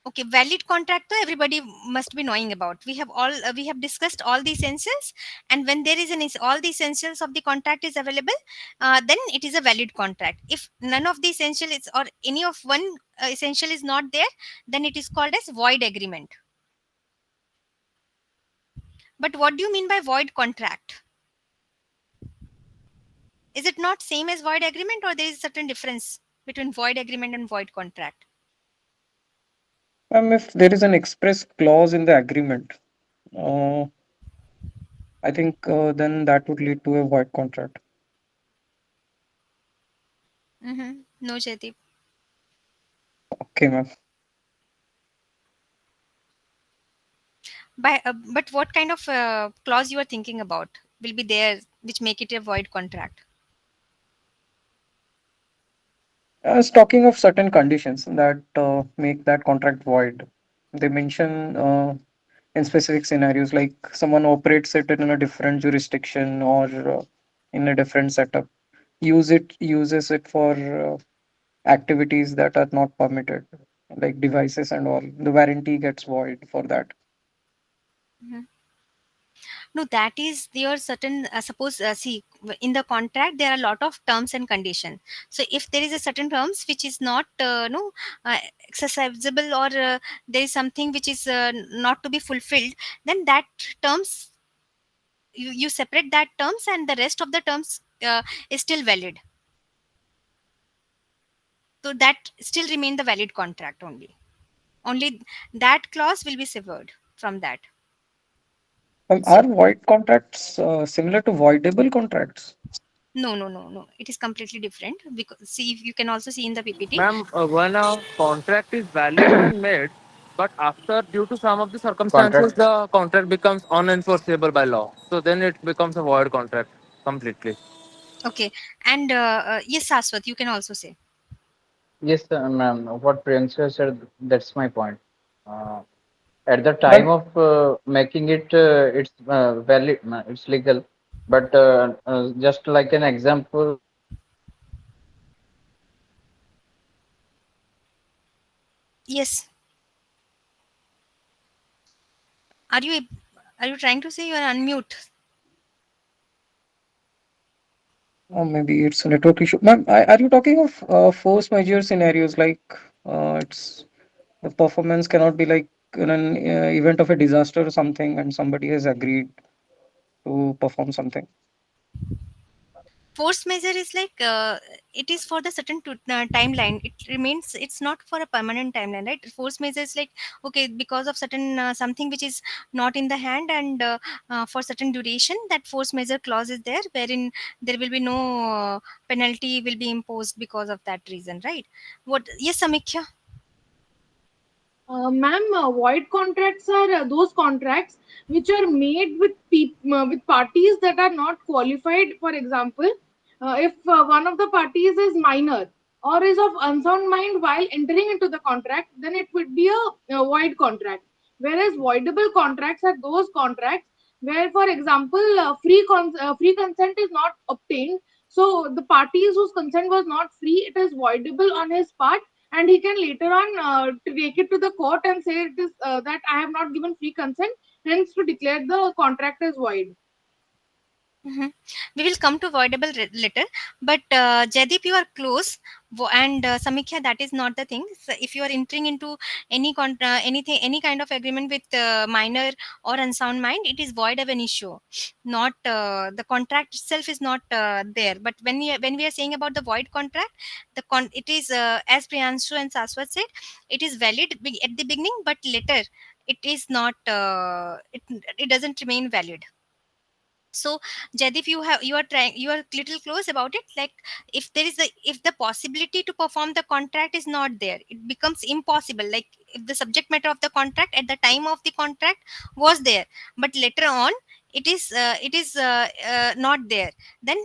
Okay, valid contract though everybody must be knowing about. We have all we have discussed all the essentials, and when there is all the essentials of the contract is available, then it is a valid contract. If none of the essential is, or any of one essential is not there, then it is called as void agreement. But what do you mean by void contract? Is it not same as void agreement, or there is certain difference between void agreement and void contract? If there is an express clause in the agreement, uh, I think then that would lead to a void contract. No, Jaideep. Okay, ma'am. But what kind of clause you are thinking about will be there which make it a void contract? As talking of certain conditions that make that contract void, they mention in specific scenarios like someone operates it in a different jurisdiction or in a different setup, uses it for activities that are not permitted, like devices and all. The warranty gets void for that. Mhm. No, that is your certain. Suppose see, in the contract there are a lot of terms and condition. So if there is a certain terms which is not no accessible, or there is something which is not to be fulfilled, then that terms, you separate that terms, and the rest of the terms is still valid. So that still remain the valid contract only. Only that clause will be severed from that. So Are void contracts similar to voidable contracts? no, no, no, no. It is completely different. Because see, you can also see in the PPT. Ma'am, when a contract is valid when made, but after, due to some of the circumstances, Contract. the contract becomes unenforceable by law. So then it becomes a void contract completely. Okay, and yes, Saswat, you can also say. Yes, ma'am. What Priyanka said, that's my point. Uh, at the time Ma'am, of making it, it's valid, it's legal. But just like an example, Yes. Are you are you trying to say you are unmute? or maybe it's a network issue. Ma'am, are you talking of force majeure scenarios like it's the performance cannot be like in an event of a disaster or something, and somebody has agreed to perform something? Force measure is like it is for the certain timeline. It remains. It's not for a permanent timeline, right? Force measure is like, okay, because of certain something which is not in the hand, and for certain duration, that force measure clause is there, wherein there will be no penalty will be imposed because of that reason, right? What? Yes, Samikhya. Ma'am, void contracts are those contracts which are made with with parties that are not qualified. For example, if one of the parties is minor or is of unsound mind while entering into the contract, then it would be a void contract. Whereas voidable contracts are those contracts where, for example, free consent is not obtained. So the parties whose consent was not free, it is voidable on his part, and he can later on to take it to the court and say it is that I have not given free consent. hence to declare the contract as void. Mhm. We will come to voidable later, but Jaideep, you are close, and Samikhya, that is not the thing. So if you are entering into anything, any kind of agreement with minor or unsound mind, it is void of an issue. Not the contract itself is not there. But when we are saying about the void contract, it is as Priyanshu and Saswat said, it is valid at the beginning, but later it is not. It doesn't remain valid. So Jadip, you are little close about it, like if the possibility to perform the contract is not there, it becomes impossible. Like if the subject matter of the contract at the time of the contract was there, but later on it is not there, then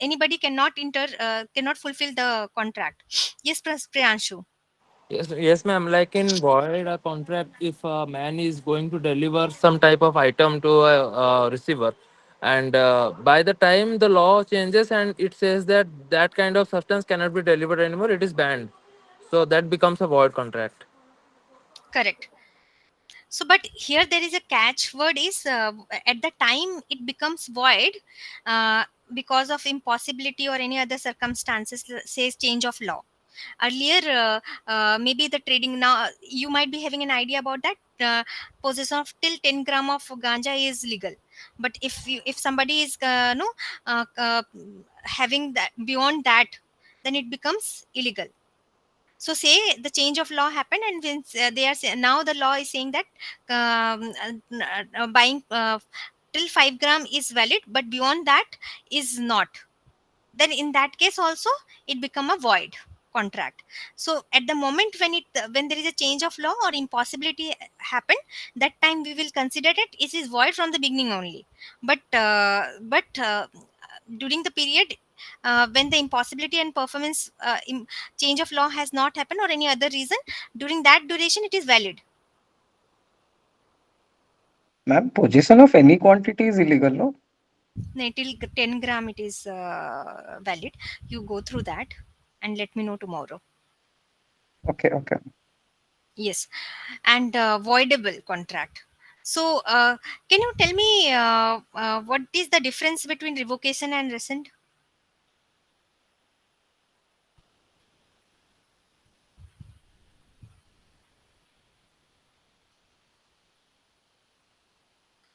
anybody cannot fulfill the contract. Yes, Priyanshu. Yes, yes, ma'am. Like in void a contract, if a man is going to deliver some type of item to a receiver, and by the time the law changes and it says that that kind of substance cannot be delivered anymore, it is banned. So that becomes a void contract. Correct. So but here there is a catch word is at the time it becomes void uh, because of impossibility or any other circumstances, says change of law. Earlier maybe the trading, now you might be having an idea about that, possession of till 10 gram of ganja is legal, but if somebody is no having that beyond that, then it becomes illegal. So say the change of law happened, and when now the law is saying that buying till 5 gram is valid, but beyond that is not, then in that case also it become a void contract. So at the moment when there is a change of law or impossibility happen, that time we will consider it is void from the beginning only. But during the period when the impossibility and performance change of law has not happened or any other reason, during that duration it is valid. Ma'am, possession of any quantity is illegal, no? No, till 10 gram it is valid. You go through that and let me know tomorrow. Okay, okay. Yes. And voidable contract. So can you tell me what is the difference between revocation and rescind?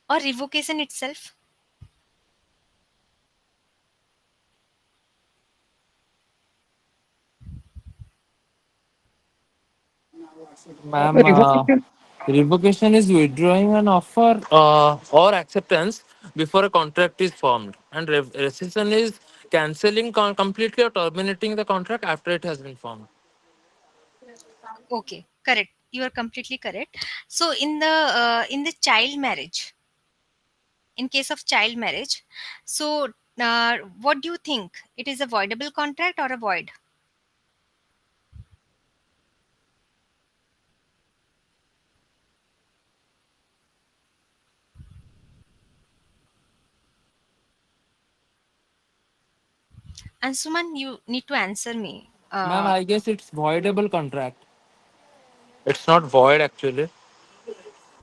Or revocation itself? Ma'am, Revocation. revocation is withdrawing an offer or acceptance before a contract is formed, and rescission is cancelling completely or terminating the contract after it has been formed. Okay, correct. You are completely correct. So in the child marriage, in case of child marriage, so what do you think? It is a voidable contract or a void? And Suman, you need to answer me. Ma'am, I guess it's voidable contract. It's not void actually.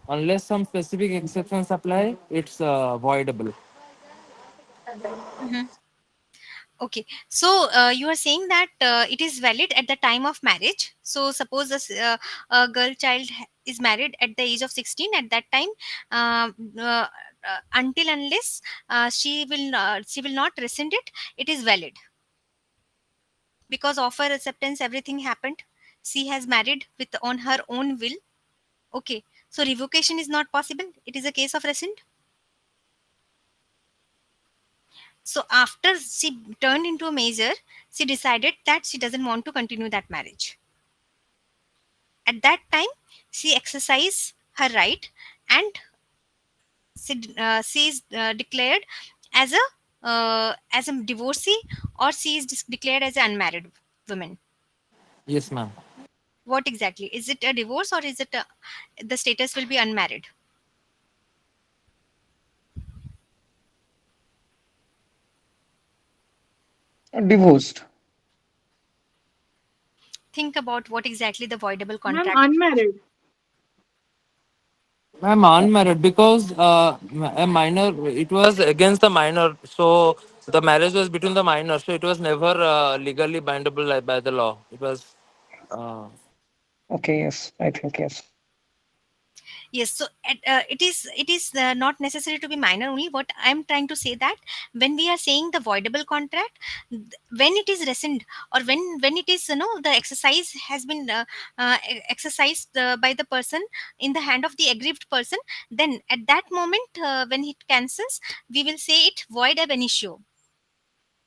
Unless some specific exceptions apply, it's voidable. Mhm. Okay, so you are saying that it is valid at the time of marriage. So suppose a girl child is married at the age of 16. At that time, until unless she will not rescind it, it is valid because offer acceptance everything happened. She has married with on her own will. Okay, so revocation is not possible. It is a case of rescind. So after she turned into a major, she decided that she doesn't want to continue that marriage. At that time, she exercised her right, and she is declared as a divorcee, or she is declared as an unmarried woman. Yes, ma'am. What exactly is it, a divorce, or is it the status will be unmarried? Divorced. Think about what exactly the voidable Ma'am, contract. unmarried. I'm unmarried because a minor. It was against the minor, so the marriage was between the minor. So it was never legally bindable by the law. It was. Uh, Okay, yes, I think yes. Yes, so it is not necessary to be minor only. What I'm trying to say that when we are saying the voidable contract, when it is rescind, or when it is, the exercise has been exercised by the person in the hand of the aggrieved person, then at that moment, when it cancels, we will say it void ab initio.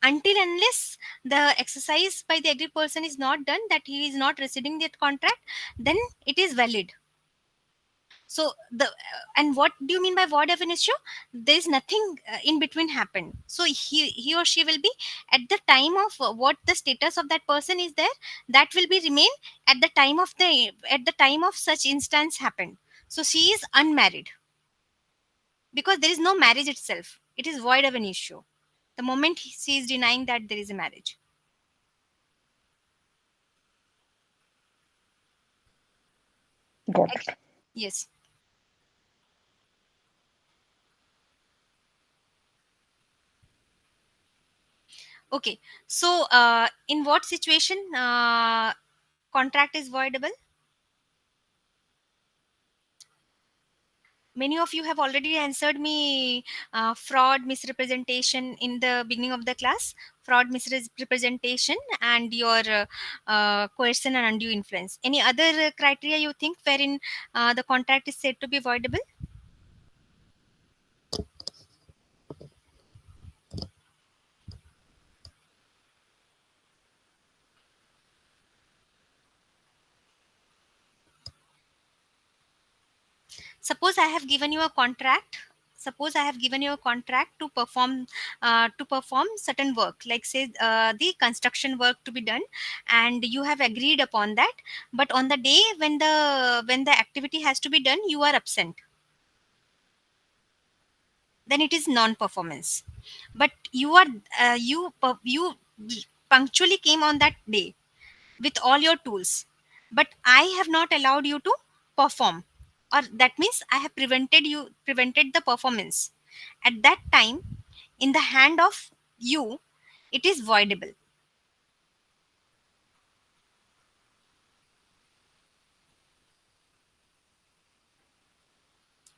Until unless the exercise by the aggrieved person is not done, that he is not rescinding that contract, then it is valid. So and what do you mean by void of an issue? There is nothing in between happened. So he or she will be at the time of what the status of that person is there, that will be remain at the time of such instance happened. So she is unmarried because there is no marriage itself. It is void of an issue the moment she is denying that there is a marriage. Got Ag- it. yes. Okay. So in what situation contract is voidable? Many of you have already answered me fraud, misrepresentation in the beginning of the class, fraud, misrepresentation, and your coercion and undue influence. Any other criteria you think wherein the contract is said to be voidable? Suppose I have given you a contract. Suppose I have given you a contract to perform certain work, like say the construction work to be done, and you have agreed upon that. But on the day when the activity has to be done, you are absent. Then it is non-performance. But you punctually came on that day with all your tools, but I have not allowed you to perform, or that means I have prevented the performance. At that time, in the hand of you, it is voidable.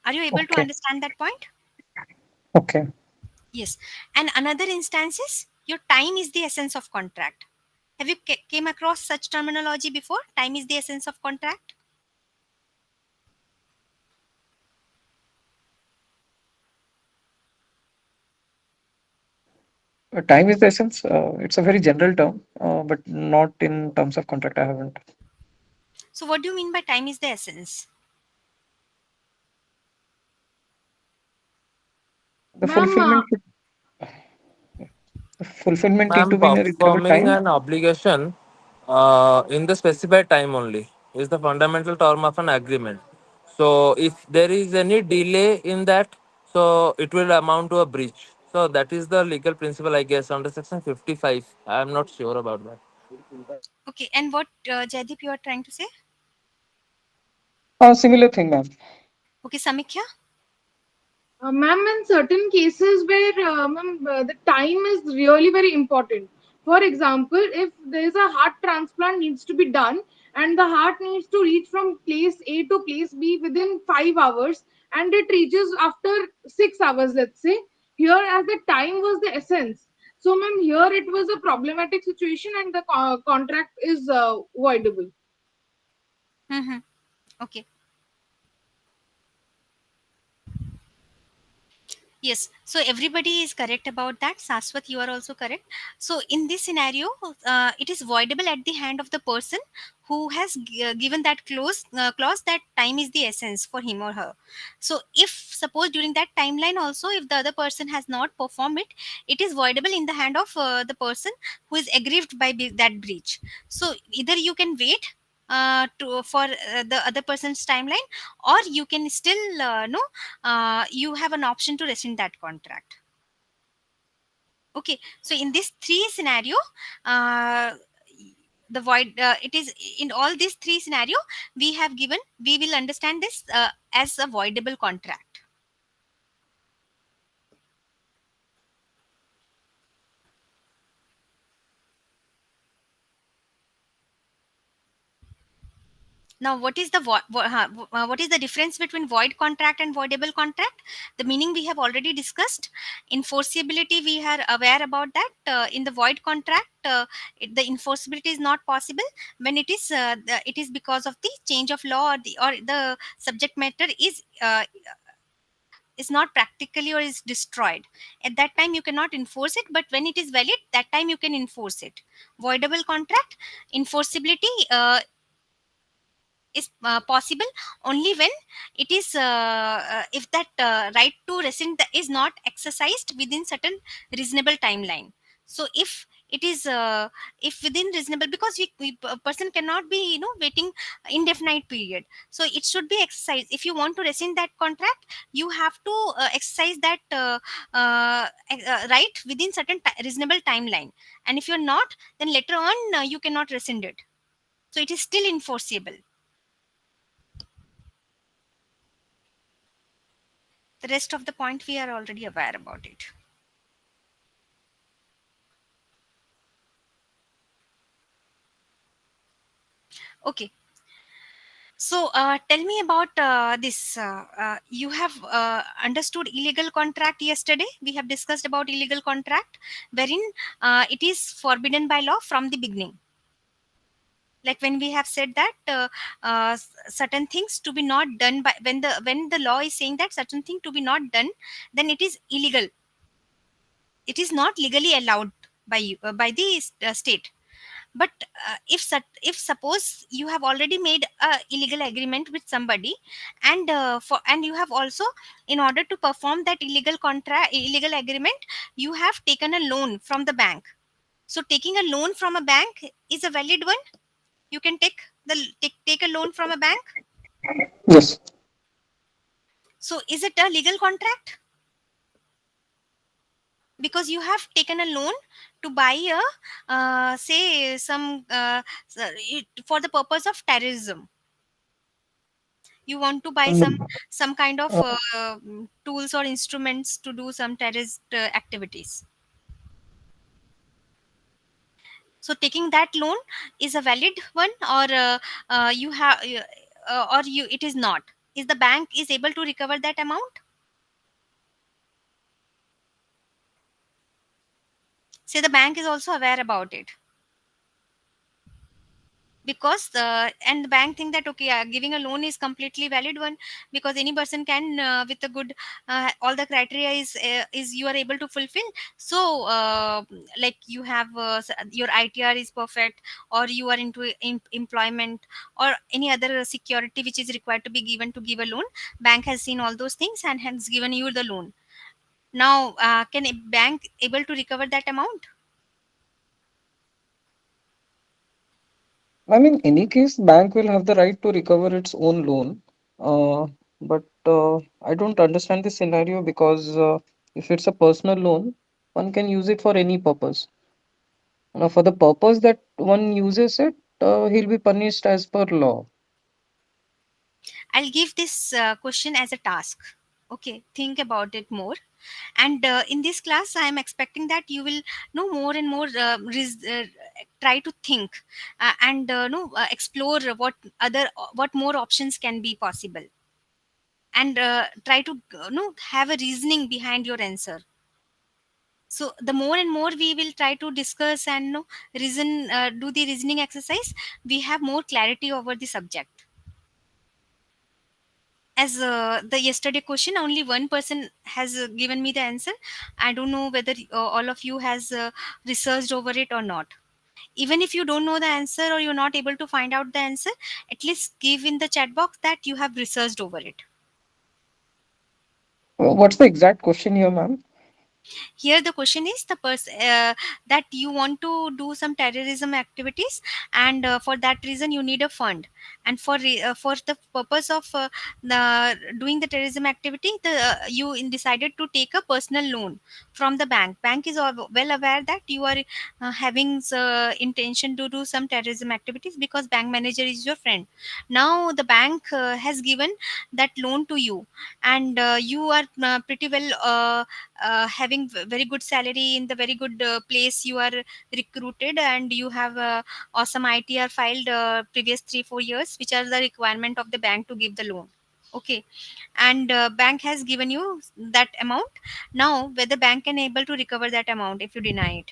Are you able to Okay, understand that point? okay. Yes. And another instance is your time is the essence of contract. Have you came across such terminology before? Time is the essence of contract. Time is the essence. It's a very general term, but not in terms of contract. I haven't. So what do you mean by time is the essence? The Ma'am, fulfillment, the fulfillment need I'm to be in a reasonable performing time. an obligation in the specified time only is the fundamental term of an agreement. So if there is any delay in that, so it will amount to a breach. So that is the legal principle, I guess, under section 55. I am not sure about that. Okay, and what Jaideep you are trying to say? Similar thing, ma'am. Okay, Samikya. Ma'am, in certain cases where the time is really very important. For example, if there is a heart transplant needs to be done and the heart needs to reach from place A to place B within 5 hours, and it reaches after 6 hours, let's say, here as the time was the essence. So, ma'am, here it was a problematic situation and the contract is voidable. Mm-hmm. Okay. Yes, so everybody is correct about that. Saswat, you are also correct. So, in this scenario, it is voidable at the hand of the person who has given that clause that time is the essence for him or her. So, if suppose during that timeline also, if the other person has not performed it, it is voidable in the hand of the person who is aggrieved by that breach. So, either you can wait for the other person's timeline, or you can still know you have an option to rescind that contract. Okay, so in this three scenario, uh, the void, it is in all these three scenario we have given, we will understand this as a voidable contract. Now, what is the difference between void contract and voidable contract? The meaning we have already discussed. Enforceability, we are aware about that. In the void contract, the enforceability is not possible when it is because of the change of law, or the subject matter is not practically or is destroyed. At that time, you cannot enforce it. But when it is valid, that time you can enforce it. Voidable contract enforceability is possible only when it is if that right to rescind is not exercised within certain reasonable timeline. So if it is if within reasonable, because a person cannot be waiting indefinite period, so it should be exercised. If you want to rescind that contract, you have to exercise that right within certain reasonable timeline. And if you're not, then later on you cannot rescind it, so it is still enforceable. The rest of the point we are already aware about it. Okay, so tell me about this. You have understood illegal contract yesterday. We have discussed about illegal contract, wherein it is forbidden by law from the beginning. Like when we have said that certain things to be not done by, when the law is saying that certain thing to be not done, then it is illegal. It is not legally allowed by you, by the state. But if suppose you have already made a illegal agreement with somebody, and you have also, in order to perform that illegal agreement, you have taken a loan from the bank. So taking a loan from a bank is a valid one. You can take a loan from a bank. Yes. So is it a legal contract? Because you have taken a loan to buy a say some for the purpose of terrorism. You want to buy Mm, some kind of uh, tools or instruments to do some terrorist activities. So taking that loan is a valid one, or you have or you it is not. Is the bank is able to recover that amount? Say the bank is also aware about it, because and the bank think that okay, giving a loan is completely valid one, because any person can with a good all the criteria is you are able to fulfill. So like you have your ITR is perfect, or you are into employment, or any other security which is required to be given to give a loan. Bank has seen all those things and has given you the loan. Now can a bank able to recover that amount? I mean, any case, bank will have the right to recover its own loan. But I don't understand the scenario because if it's a personal loan, one can use it for any purpose. Now, for the purpose that one uses it, he'll be punished as per law. I'll give this question as a task. Okay, think about it more. And in this class, I am expecting that you will know more and more. Try to think and know explore what more options can be possible, and try to have a reasoning behind your answer. So the more and more we will try to discuss and reason, do the reasoning exercise, we have more clarity over the subject. As the yesterday question, only one person has given me the answer. I don't know whether all of you has researched over it or not. Even if you don't know the answer, or you're not able to find out the answer, at least give in the chat box that you have researched over it. What's the exact question here, ma'am? Here the question is the person that you want to do some terrorism activities, and for that reason you need a fund, and for the purpose of doing the terrorism activity, decided to take a personal loan from the bank is well aware that you are having intention to do some terrorism activities, because bank manager is your friend. Now the bank has given that loan to you, and you are pretty well having very good salary in the very good place you are recruited, and you have awesome ITR filed previous 3-4 years, which are the requirement of the bank to give the loan. Okay, and bank has given you that amount. Now whether bank can able to recover that amount if you deny it?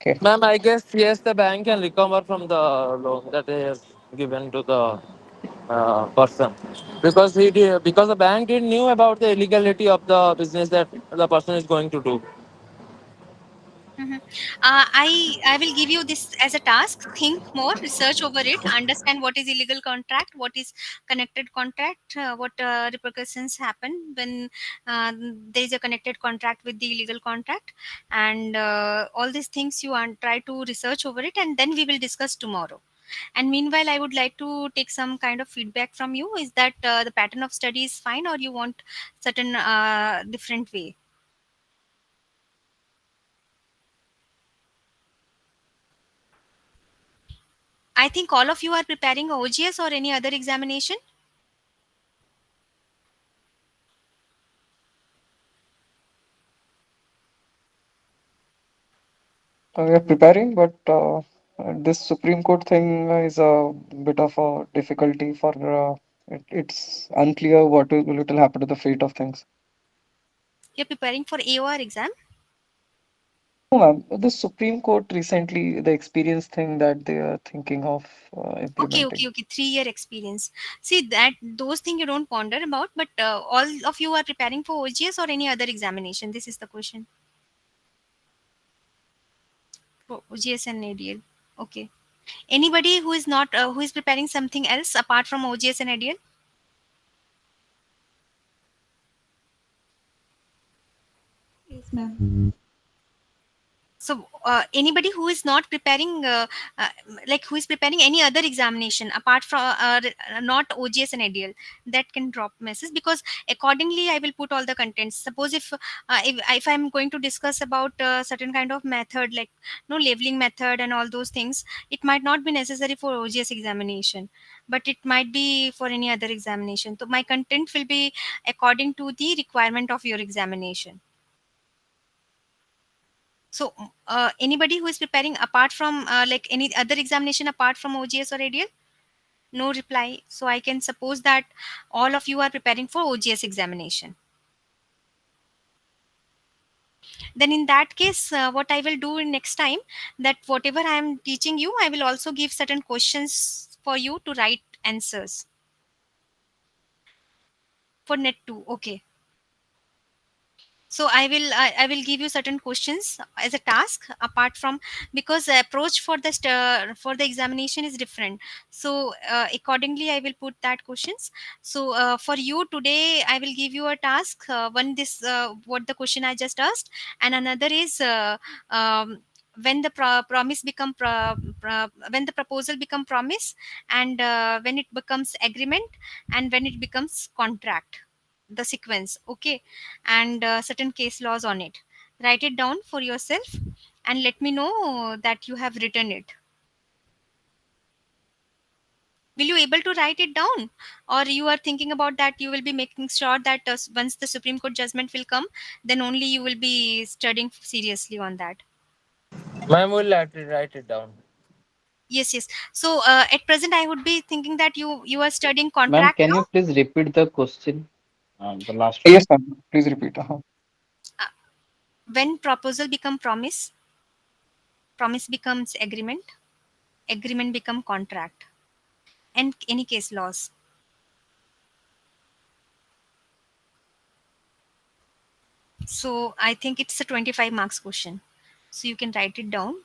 Okay. Ma'am, I guess yes, the bank can recover from the loan that he has given to the person, because because the bank didn't knew about the illegality of the business that the person is going to do. Mhm. I will give you this as a task. Think more, research over it, understand what is illegal contract, what is connected contract, what repercussions happen when there is a connected contract with the illegal contract, and all these things try to research over it, and then we will discuss tomorrow. And meanwhile, I would like to take some kind of feedback from you. Is that the pattern of study is fine, or you want certain different way? I think all of you are preparing OGS or any other examination. We are preparing, but this Supreme Court thing is a bit of a difficulty for it's unclear will it will happen to the fate of things. You're preparing for AOR exam. No, ma'am, the Supreme Court recently, the experience thing that they are thinking of Okay, implementing. okay, okay. 3 year experience. See that those things you don't ponder about, but all of you are preparing for OGS or any other examination. This is the question. For OGS and ADL. Okay. Anybody who is not who is preparing something else apart from OGS and ADL? Yes, ma'am. So anybody who is not preparing uh, like who is preparing any other examination apart from not OGS and ADL, that can drop messages, because accordingly I will put all the contents. Suppose if I'm going to discuss about certain kind of method, like no labeling method and all those things, it might not be necessary for OGS examination, but it might be for any other examination. So my content will be according to the requirement of your examination. So, anybody who is preparing apart from like any other examination apart from OGS or ADL? No reply. So I can suppose that all of you are preparing for OGS examination. Then in that case, what I will do in next time, that whatever I am teaching you, I will also give certain questions for you to write answers for net 2. Okay. So I will give you certain questions as a task apart from, because the approach for for the examination is different. So accordingly I will put that questions. So for you today I will give you a task, one this what the question I just asked, and another is when the promise become when the proposal become promise, and when it becomes agreement, and when it becomes contract, the sequence. Okay, and certain case laws on it. Write it down for yourself and let me know that you have written it. Will you able to write it down, or you are thinking about that you will be making sure that once the Supreme Court judgment will come, then only you will be studying seriously on that? Ma'am, will write it down. Yes, yes. So at present I would be thinking that you are studying Ma'am, contract can law. you please repeat the question? The last Yes, one. ma'am. Please repeat. uh, when proposal become promise, promise becomes agreement, agreement become contract, and any case laws. So I think it's a 25 marks question. So you can write it down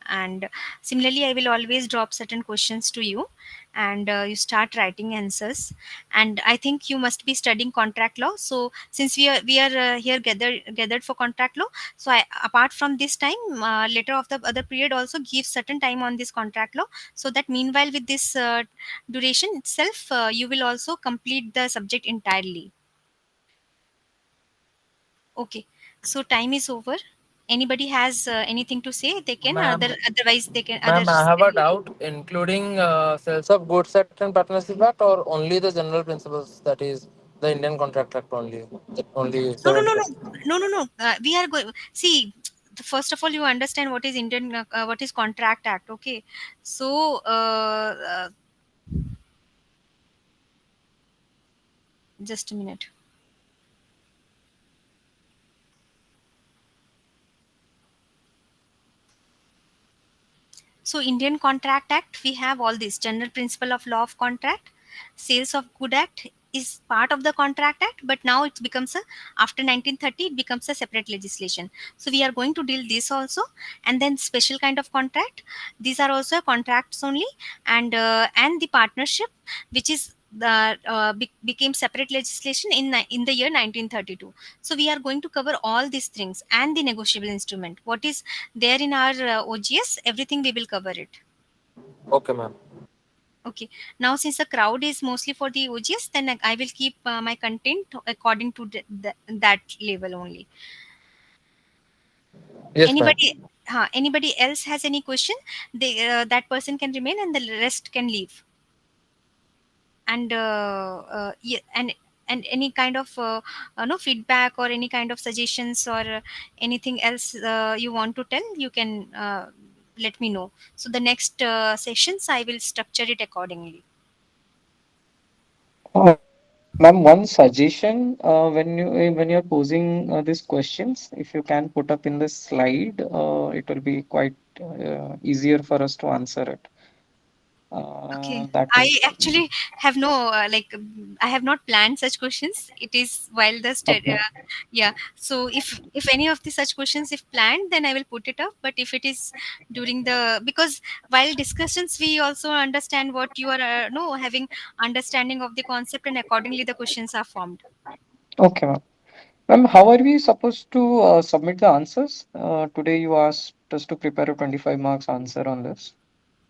And similarly, I will always drop certain questions to you, and you start writing answers. And I think you must be studying contract law. So since we are here gathered for contract law, so apart from this time, later of the other period also give certain time on this contract law, so that meanwhile with this duration itself, you will also complete the subject entirely. Okay, so time is over. Anybody has anything to say, they can. Otherwise, they can. Ma'am, I Others have a can. doubt, including sales of goods act and partnership act, or only the general principles, that is the Indian Contract Act only, only No, no, seven. no, no, no, no, no. We are going. See, first of all, you understand what is Indian, what is Contract Act. Okay, so just a minute. So Indian Contract Act, we have all this general principle of law of contract. Sales of good act is part of the Contract Act, but now it becomes a, after 1930 it becomes a separate legislation. So we are going to deal this also, and then special kind of contract. These are also contracts only, and the partnership, which is the became separate legislation in the year 1932. So we are going to cover all these things, and the negotiable instrument. What is there in our OGS, everything we will cover it. Okay, ma'am. Okay. Now, since the crowd is mostly for the OGS, then I will keep my content according to that level only. Yes, ma'am. Anybody else has any question? That person can remain, and the rest can leave. And yeah, and any kind of no feedback or any kind of suggestions or anything else you want to tell, you can let me know. So the next sessions I will structure it accordingly. Ma'am, one suggestion, when you're posing these questions, if you can put up in the slide, it will be quite easier for us to answer it. Okay. That I would actually have no I have not planned such questions. It is while the okay. yeah. So if any of the such questions if planned, then I will put it up. But if it is during the, because while discussions we also understand what you are no having understanding of the concept, and accordingly the questions are formed. Okay, ma'am. Ma'am, how are we supposed to submit the answers? Today you asked us to prepare a 25 marks answer on this.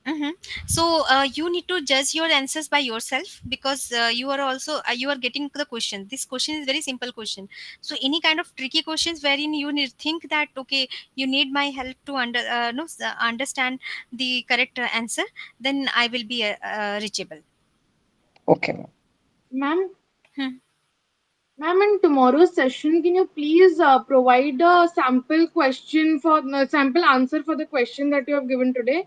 Mm-hmm. So you need to judge your answers by yourself, because you are also you are getting the question. This question is very simple question. So any kind of tricky questions wherein you need think that okay, you need my help to understand the correct answer, then I will be reachable. Okay, ma'am. Ma'am, Hmm. ma'am, in tomorrow's session, can you please provide a sample question for sample answer for the question that you have given today?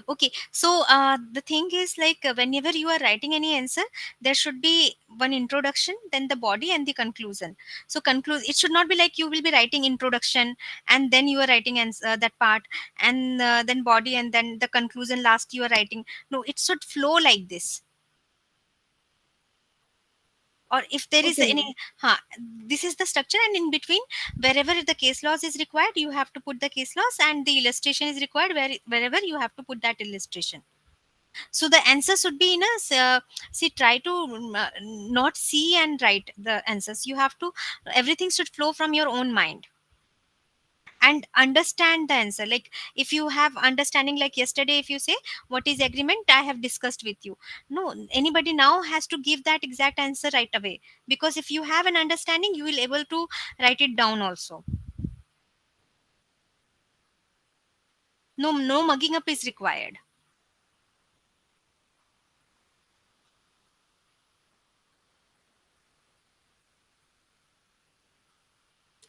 Okay, so the thing is like whenever you are writing any answer, there should be one introduction, then the body, and the conclusion. So conclude, it should not be like you will be writing introduction and then you are writing that part, and then body, and then the conclusion last you are writing. No, it should flow like this. Or if there is Okay, any, ma'am. this is the structure, and in between, wherever the case laws is required, you have to put the case laws, and the illustration is required wherever you have to put that illustration. So the answer should be in a see, try to not see and write the answers. You have to, everything should flow from your own mind, and understand the answer. Like if you have understanding, like yesterday if you say what is agreement, I have discussed with you. No, anybody now has to give that exact answer right away, because if you have an understanding, you will able to write it down also. No mugging up is required.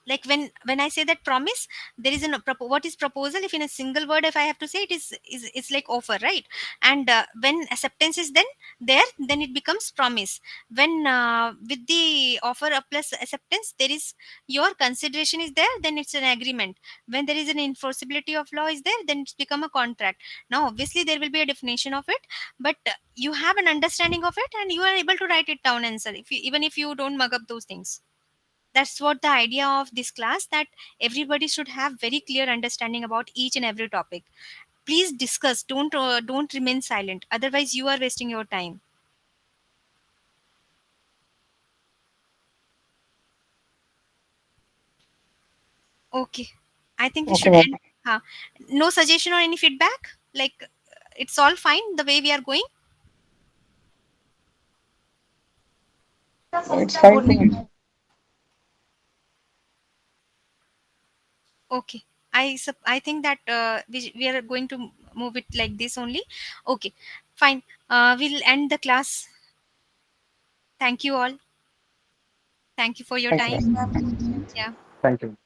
Like when I say that promise, there is what is proposal. If in a single word if I have to say, it is it's like offer, right? And when acceptance is then it becomes promise. When with the offer plus acceptance, there is your consideration is there, then it's an agreement. When there is an enforceability of law is there, then it's become a contract. Now obviously there will be a definition of it, but you have an understanding of it, and you are able to write it down answer, if you, even if you don't mug up those things. That's what the idea of this class, that everybody should have very clear understanding about each and every topic. Please discuss, don't remain silent, otherwise you are wasting your time. Okay, I think we Okay, should ma'am. end. No suggestion or any feedback, like it's all fine the way we are going. It's fine to me. Okay, I think that we are going to move it like this only. Okay, fine. We'll end the class. Thank you all. Thank you for your Thank you, time. ma'am. Yeah. Thank you.